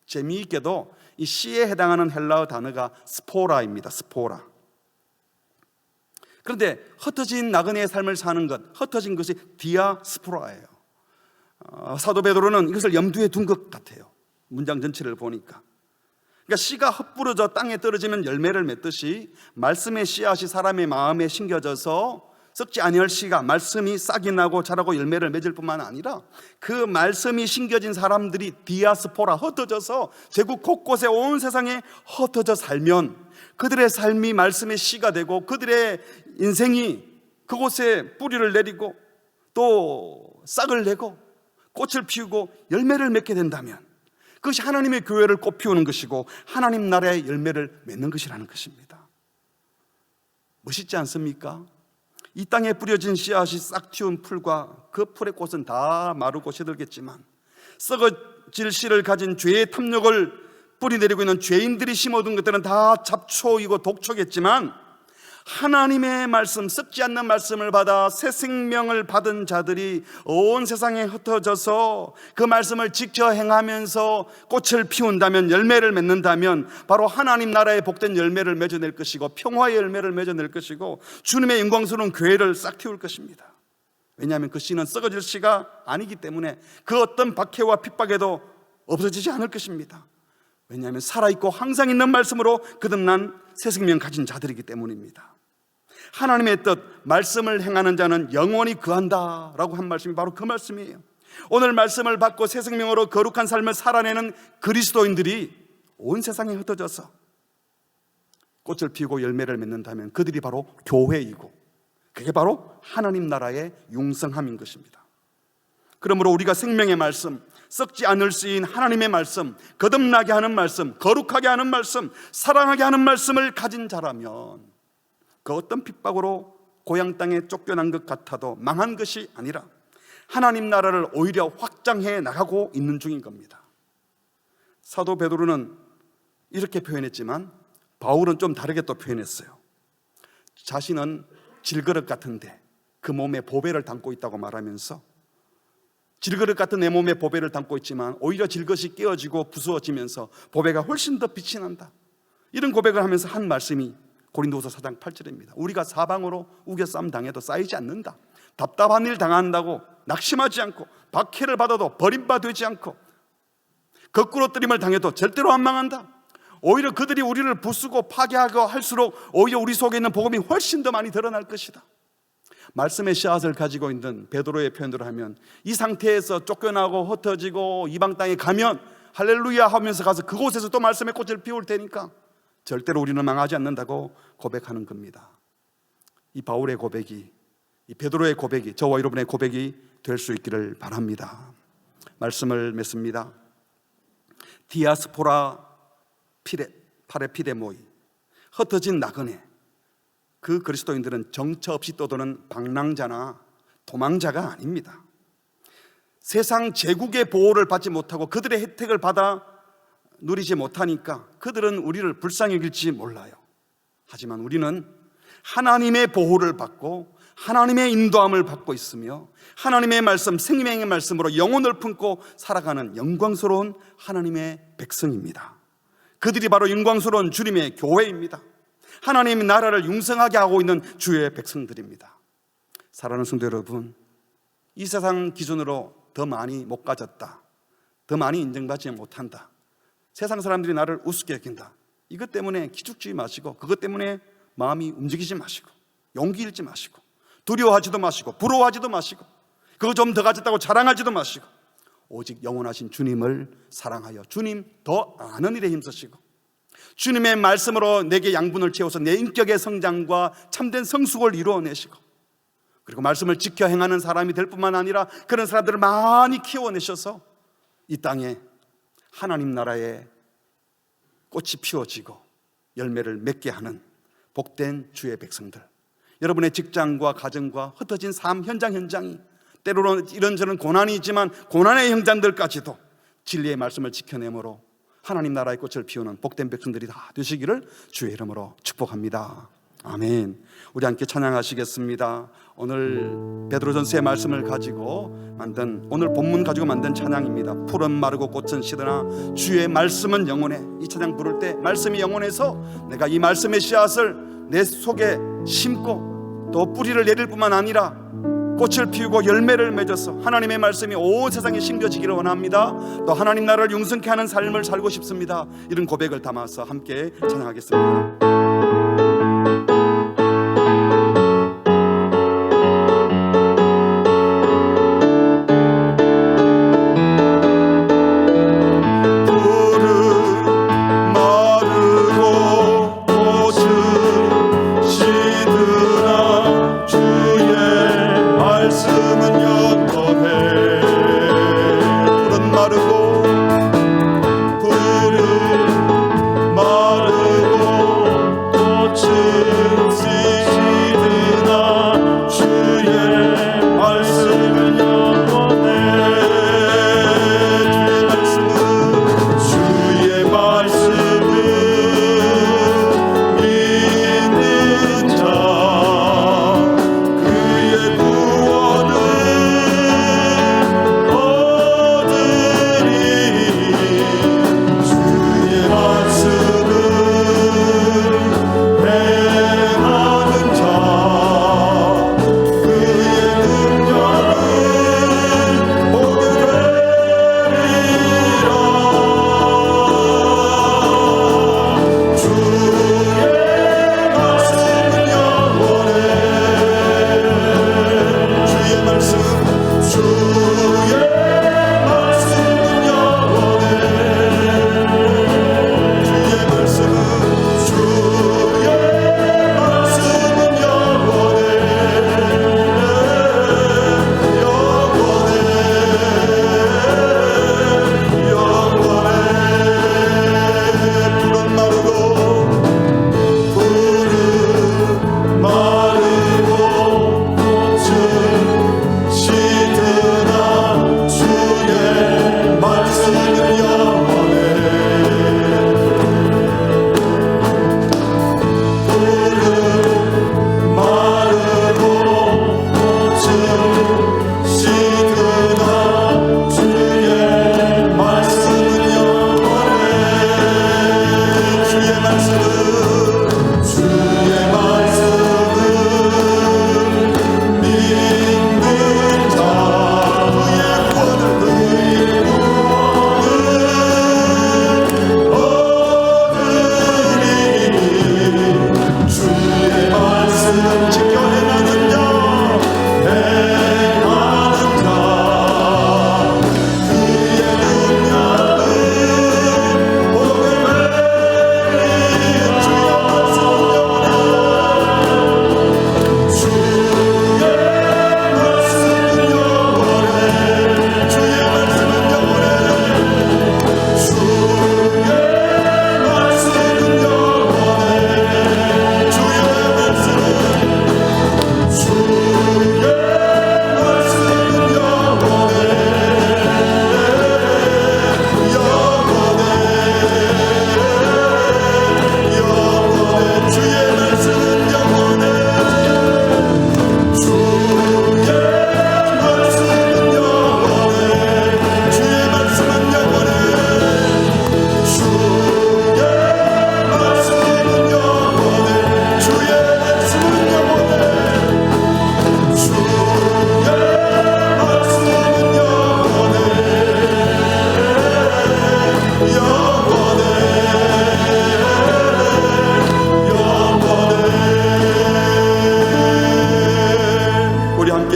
재미있게도 이 씨에 해당하는 헬라어 단어가 스포라입니다. 스포라. 그런데 흩어진 나그네의 삶을 사는 것, 흩어진 것이 디아스포라예요. 사도 베드로는 이것을 염두에 둔 것 같아요. 문장 전체를 보니까. 그러니까 씨가 헛부러져 땅에 떨어지면 열매를 맺듯이 말씀의 씨앗이 사람의 마음에 심겨져서 썩지 아니할 씨가, 말씀이 싹이 나고 자라고 열매를 맺을 뿐만 아니라 그 말씀이 심겨진 사람들이 디아스포라, 흩어져서 제국 곳곳에 온 세상에 흩어져 살면 그들의 삶이 말씀의 씨가 되고 그들의 인생이 그곳에 뿌리를 내리고 또 싹을 내고 꽃을 피우고 열매를 맺게 된다면 그것이 하나님의 교회를 꽃피우는 것이고 하나님 나라의 열매를 맺는 것이라는 것입니다. 멋있지 않습니까? 이 땅에 뿌려진 씨앗이 싹 틔운 풀과 그 풀의 꽃은 다 마르고 시들겠지만 썩어질 씨를 가진 죄의 탐욕을 뿌리내리고 있는 죄인들이 심어둔 것들은 다 잡초이고 독초겠지만 하나님의 말씀, 썩지 않는 말씀을 받아 새 생명을 받은 자들이 온 세상에 흩어져서 그 말씀을 지켜 행하면서 꽃을 피운다면, 열매를 맺는다면 바로 하나님 나라의 복된 열매를 맺어낼 것이고 평화의 열매를 맺어낼 것이고 주님의 영광스러운 교회를 싹 틔울 것입니다. 왜냐하면 그 씨는 썩어질 씨가 아니기 때문에 그 어떤 박해와 핍박에도 없어지지 않을 것입니다. 왜냐하면 살아있고 항상 있는 말씀으로 거듭난 새 생명 가진 자들이기 때문입니다. 하나님의 뜻, 말씀을 행하는 자는 영원히 거한다 라고 한 말씀이 바로 그 말씀이에요. 오늘 말씀을 받고 새 생명으로 거룩한 삶을 살아내는 그리스도인들이 온 세상에 흩어져서 꽃을 피우고 열매를 맺는다면 그들이 바로 교회이고, 그게 바로 하나님 나라의 융성함인 것입니다. 그러므로 우리가 생명의 말씀, 썩지 않을 수인 하나님의 말씀, 거듭나게 하는 말씀, 거룩하게 하는 말씀, 사랑하게 하는 말씀을 가진 자라면 그 어떤 핍박으로 고향 땅에 쫓겨난 것 같아도 망한 것이 아니라 하나님 나라를 오히려 확장해 나가고 있는 중인 겁니다. 사도 베드로는 이렇게 표현했지만 바울은 좀 다르게 또 표현했어요. 자신은 질그릇 같은데 그 몸에 보배를 담고 있다고 말하면서, 질그릇 같은 내 몸에 보배를 담고 있지만 오히려 질그릇이 깨어지고 부수어지면서 보배가 훨씬 더 빛이 난다, 이런 고백을 하면서 한 말씀이 고린도후서 4장 8절입니다. 우리가 사방으로 우겨싸움 당해도 쌓이지 않는다. 답답한 일 당한다고 낙심하지 않고, 박해를 받아도 버림받지 않고, 거꾸로 뜨림을 당해도 절대로 안 망한다. 오히려 그들이 우리를 부수고 파괴하고 할수록 오히려 우리 속에 있는 복음이 훨씬 더 많이 드러날 것이다. 말씀의 씨앗을 가지고 있는 베드로의 표현대로 하면, 이 상태에서 쫓겨나고 흩어지고 이방 땅에 가면 할렐루야 하면서 가서 그곳에서 또 말씀의 꽃을 피울 테니까 절대로 우리는 망하지 않는다고 고백하는 겁니다. 이 바울의 고백이, 이 베드로의 고백이 저와 여러분의 고백이 될 수 있기를 바랍니다. 말씀을 맺습니다. 디아스포라 파레피데모이, 흩어진 나그네, 그 그리스도인들은 정처 없이 떠도는 방랑자나 도망자가 아닙니다. 세상 제국의 보호를 받지 못하고 그들의 혜택을 받아 누리지 못하니까 그들은 우리를 불쌍히 여길지 몰라요. 하지만 우리는 하나님의 보호를 받고 하나님의 인도함을 받고 있으며 하나님의 말씀, 생명의 말씀으로 영혼을 품고 살아가는 영광스러운 하나님의 백성입니다. 그들이 바로 영광스러운 주님의 교회입니다. 하나님의 나라를 융성하게 하고 있는 주의 백성들입니다. 사랑하는 성도 여러분, 이 세상 기준으로 더 많이 못 가졌다, 더 많이 인정받지 못한다, 세상 사람들이 나를 우습게 여긴다, 이것 때문에 기죽지 마시고, 그것 때문에 마음이 움직이지 마시고, 용기 잃지 마시고, 두려워하지도 마시고, 부러워하지도 마시고, 그거 좀 더 가졌다고 자랑하지도 마시고, 오직 영원하신 주님을 사랑하여 주님 더 아는 일에 힘쓰시고, 주님의 말씀으로 내게 양분을 채워서 내 인격의 성장과 참된 성숙을 이루어내시고, 그리고 말씀을 지켜 행하는 사람이 될 뿐만 아니라 그런 사람들을 많이 키워내셔서 이 땅에 하나님 나라의 꽃이 피워지고 열매를 맺게 하는 복된 주의 백성들, 여러분의 직장과 가정과 흩어진 삶 현장이 때로는 이런저런 고난이 있지만 고난의 현장들까지도 진리의 말씀을 지켜내므로 하나님 나라의 꽃을 피우는 복된 백성들이 다 되시기를 주의 이름으로 축복합니다. 아멘. 우리 함께 찬양하시겠습니다. 오늘 베드로전서의 말씀을 가지고 만든, 오늘 본문 가지고 만든 찬양입니다. 풀은 마르고 꽃은 시드나 주의 말씀은 영원해. 이 찬양 부를 때 말씀이 영원해서 내가 이 말씀의 씨앗을 내 속에 심고 또 뿌리를 내릴 뿐만 아니라 꽃을 피우고 열매를 맺어서 하나님의 말씀이 온 세상에 심겨지기를 원합니다. 또 하나님 나라를 융성케 하는 삶을 살고 싶습니다. 이런 고백을 담아서 함께 찬양하겠습니다. 마르고 지켜 행하는 자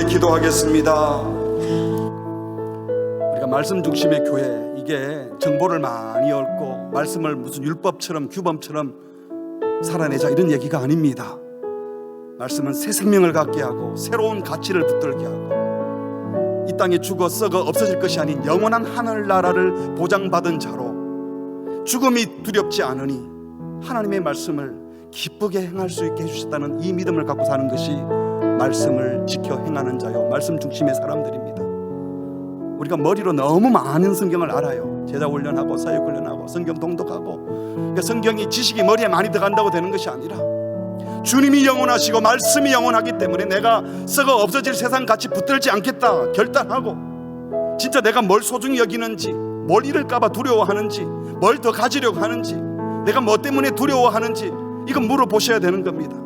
기도하겠습니다. 우리가 말씀 중심의 교회, 이게 정보를 많이 얻고 말씀을 무슨 율법처럼 규범처럼 살아내자 이런 얘기가 아닙니다. 말씀은 새 생명을 갖게 하고 새로운 가치를 붙들게 하고 이 땅에 죽어 썩어 없어질 것이 아닌 영원한 하늘나라를 보장받은 자로 죽음이 두렵지 않으니 하나님의 말씀을 기쁘게 행할 수 있게 해주셨다는 이 믿음을 갖고 사는 것이 말씀을 지켜 행하는 자요, 말씀 중심의 사람들입니다. 우리가 머리로 너무 많은 성경을 알아요. 제자 훈련하고 사역 훈련하고 성경 동독하고, 그러니까 성경이 지식이 머리에 많이 들어간다고 되는 것이 아니라 주님이 영원하시고 말씀이 영원하기 때문에 내가 썩어 없어질 세상 같이 붙들지 않겠다 결단하고, 진짜 내가 뭘 소중히 여기는지, 뭘 잃을까봐 두려워하는지, 뭘 더 가지려고 하는지, 내가 뭐 때문에 두려워하는지 이건 물어보셔야 되는 겁니다.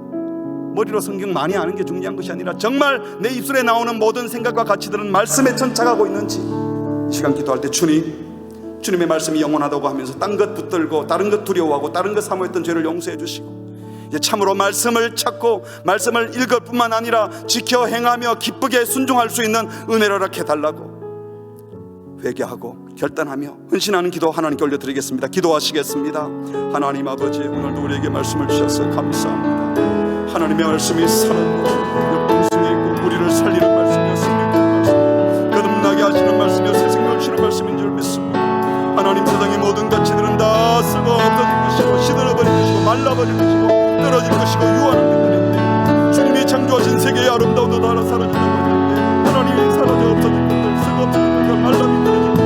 머리로 성경 많이 아는 게 중요한 것이 아니라 정말 내 입술에 나오는 모든 생각과 가치들은 말씀에 천착하고 있는지, 이 시간 기도할 때 주님의 말씀이 영원하다고 하면서 딴 것 붙들고 다른 것 두려워하고 다른 것 사모했던 죄를 용서해 주시고, 이제 참으로 말씀을 찾고 말씀을 읽을 뿐만 아니라 지켜 행하며 기쁘게 순종할 수 있는 은혜를 허락해달라고 회개하고 결단하며 헌신하는 기도 하나님께 올려드리겠습니다. 기도하시겠습니다. 하나님 아버지, 오늘도 우리에게 말씀을 주셔서 감사합니다. 하나님의 말씀이 살았고 역동성이 있고 우리를 살리는 말씀이었습니다. 거듭나게 하시는 말씀이요 새 생명 주시는 말씀인 줄 믿습니다. 하나님, 세상의 모든 가치들은 다 썩어 없어질 것이고 시들어버릴 것이고 말라버릴 것이고 떨어질 것이고 유한한 것들인데, 주님이 창조하신 세계의 아름다움도 다 사라진다고 하는데, 하나님이 사라져 없어질 것들, 썩어 없어질 것들, 말라 비틀어질 것들,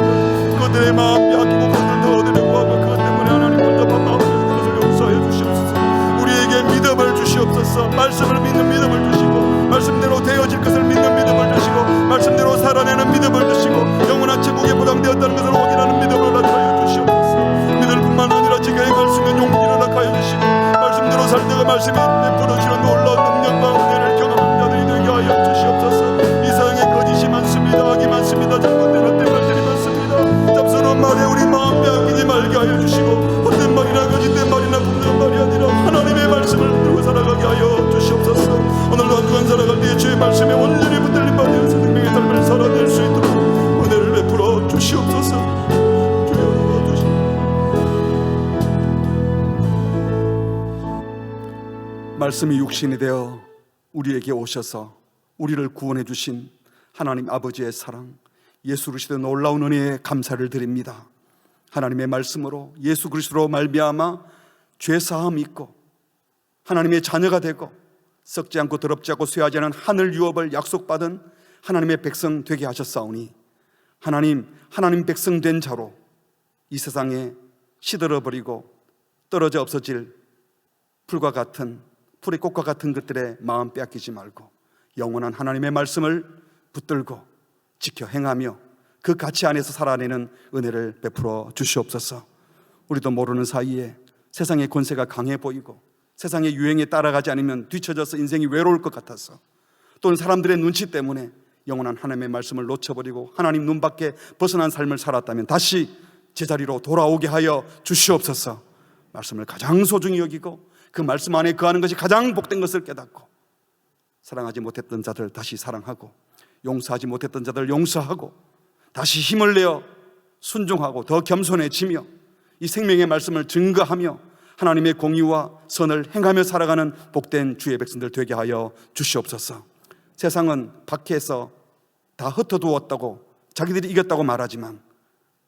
그들의 마음 빼앗기고 그것을 더 얻으려고 하고, 그것 때문에 하나님 혼자만 마음을 그것을 용서해 주시옵소서. 우리에게 믿음을 주시옵소서. 말씀을 믿는 믿음을 주시고, 말씀대로 되어질 것을 믿는 믿음을 주시고, 말씀대로 살아내는 믿음을 주시고, 영원한 천국에 보장되었다는 것을 확인하는 믿음을 허락하여 주시옵소서. 믿을 뿐만 아니라 지켜 행할 수 있는 용기를 허락하여 주시고, 말씀대로 살 때가 말씀이 베풀어주는 놀라운 능력과 은혜를 경험하는 자들이 되게 하여 주시옵소서. 이 세상에 거짓이 많습니다. 악이 많습니다. 잘못된 헛된 많습니다. 잡스러운 말에 우리 마음 빼앗기지 말게 하여 주시고, 헛된 말이나 거짓된 말이나 분명한 말이 아니라 하나님의 말씀을 들고 살아가게 하여 주시옵소서. 오늘도 한 주간 살아갈 때 주의 말씀에 온전히 붙들림 받으면서 생명의 삶을 살아낼 수 있도록 은혜를 베풀어 주시옵소서. 주여 주시옵소서. 말씀이 육신이 되어 우리에게 오셔서 우리를 구원해 주신 하나님 아버지의 사랑, 예수 그리스도의 놀라운 은혜에 감사를 드립니다. 하나님의 말씀으로 예수 그리스도로 말미암아 죄 사함이 있고 하나님의 자녀가 되고 썩지 않고 더럽지 않고 쇠하지 않은 하늘 유업을 약속받은 하나님의 백성 되게 하셨사오니, 하나님 백성 된 자로 이 세상에 시들어버리고 떨어져 없어질 풀과 같은 풀의 꽃과 같은 것들의 마음 빼앗기지 말고 영원한 하나님의 말씀을 붙들고 지켜 행하며 그 가치 안에서 살아내는 은혜를 베풀어 주시옵소서. 우리도 모르는 사이에 세상의 권세가 강해 보이고 세상의 유행에 따라가지 않으면 뒤처져서 인생이 외로울 것 같아서, 또는 사람들의 눈치 때문에 영원한 하나님의 말씀을 놓쳐버리고 하나님 눈 밖에 벗어난 삶을 살았다면 다시 제자리로 돌아오게 하여 주시옵소서. 말씀을 가장 소중히 여기고 그 말씀 안에 거하는 것이 가장 복된 것을 깨닫고 사랑하지 못했던 자들 다시 사랑하고, 용서하지 못했던 자들 용서하고, 다시 힘을 내어 순종하고 더 겸손해지며 이 생명의 말씀을 증거하며 하나님의 공의와 선을 행하며 살아가는 복된 주의 백성들 되게 하여 주시옵소서. 세상은 박해에서 다 흩어두었다고, 자기들이 이겼다고 말하지만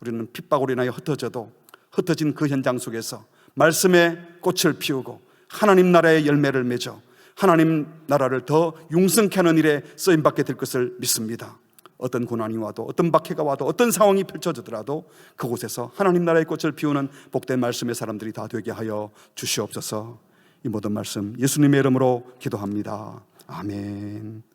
우리는 핍박으로 인하여 흩어져도 흩어진 그 현장 속에서 말씀의 꽃을 피우고 하나님 나라의 열매를 맺어 하나님 나라를 더 융성케 하는 일에 쓰임받게 될 것을 믿습니다. 어떤 고난이 와도, 어떤 박해가 와도, 어떤 상황이 펼쳐지더라도 그곳에서 하나님 나라의 꽃을 피우는 복된 말씀의 사람들이 다 되게 하여 주시옵소서. 이 모든 말씀 예수님의 이름으로 기도합니다. 아멘.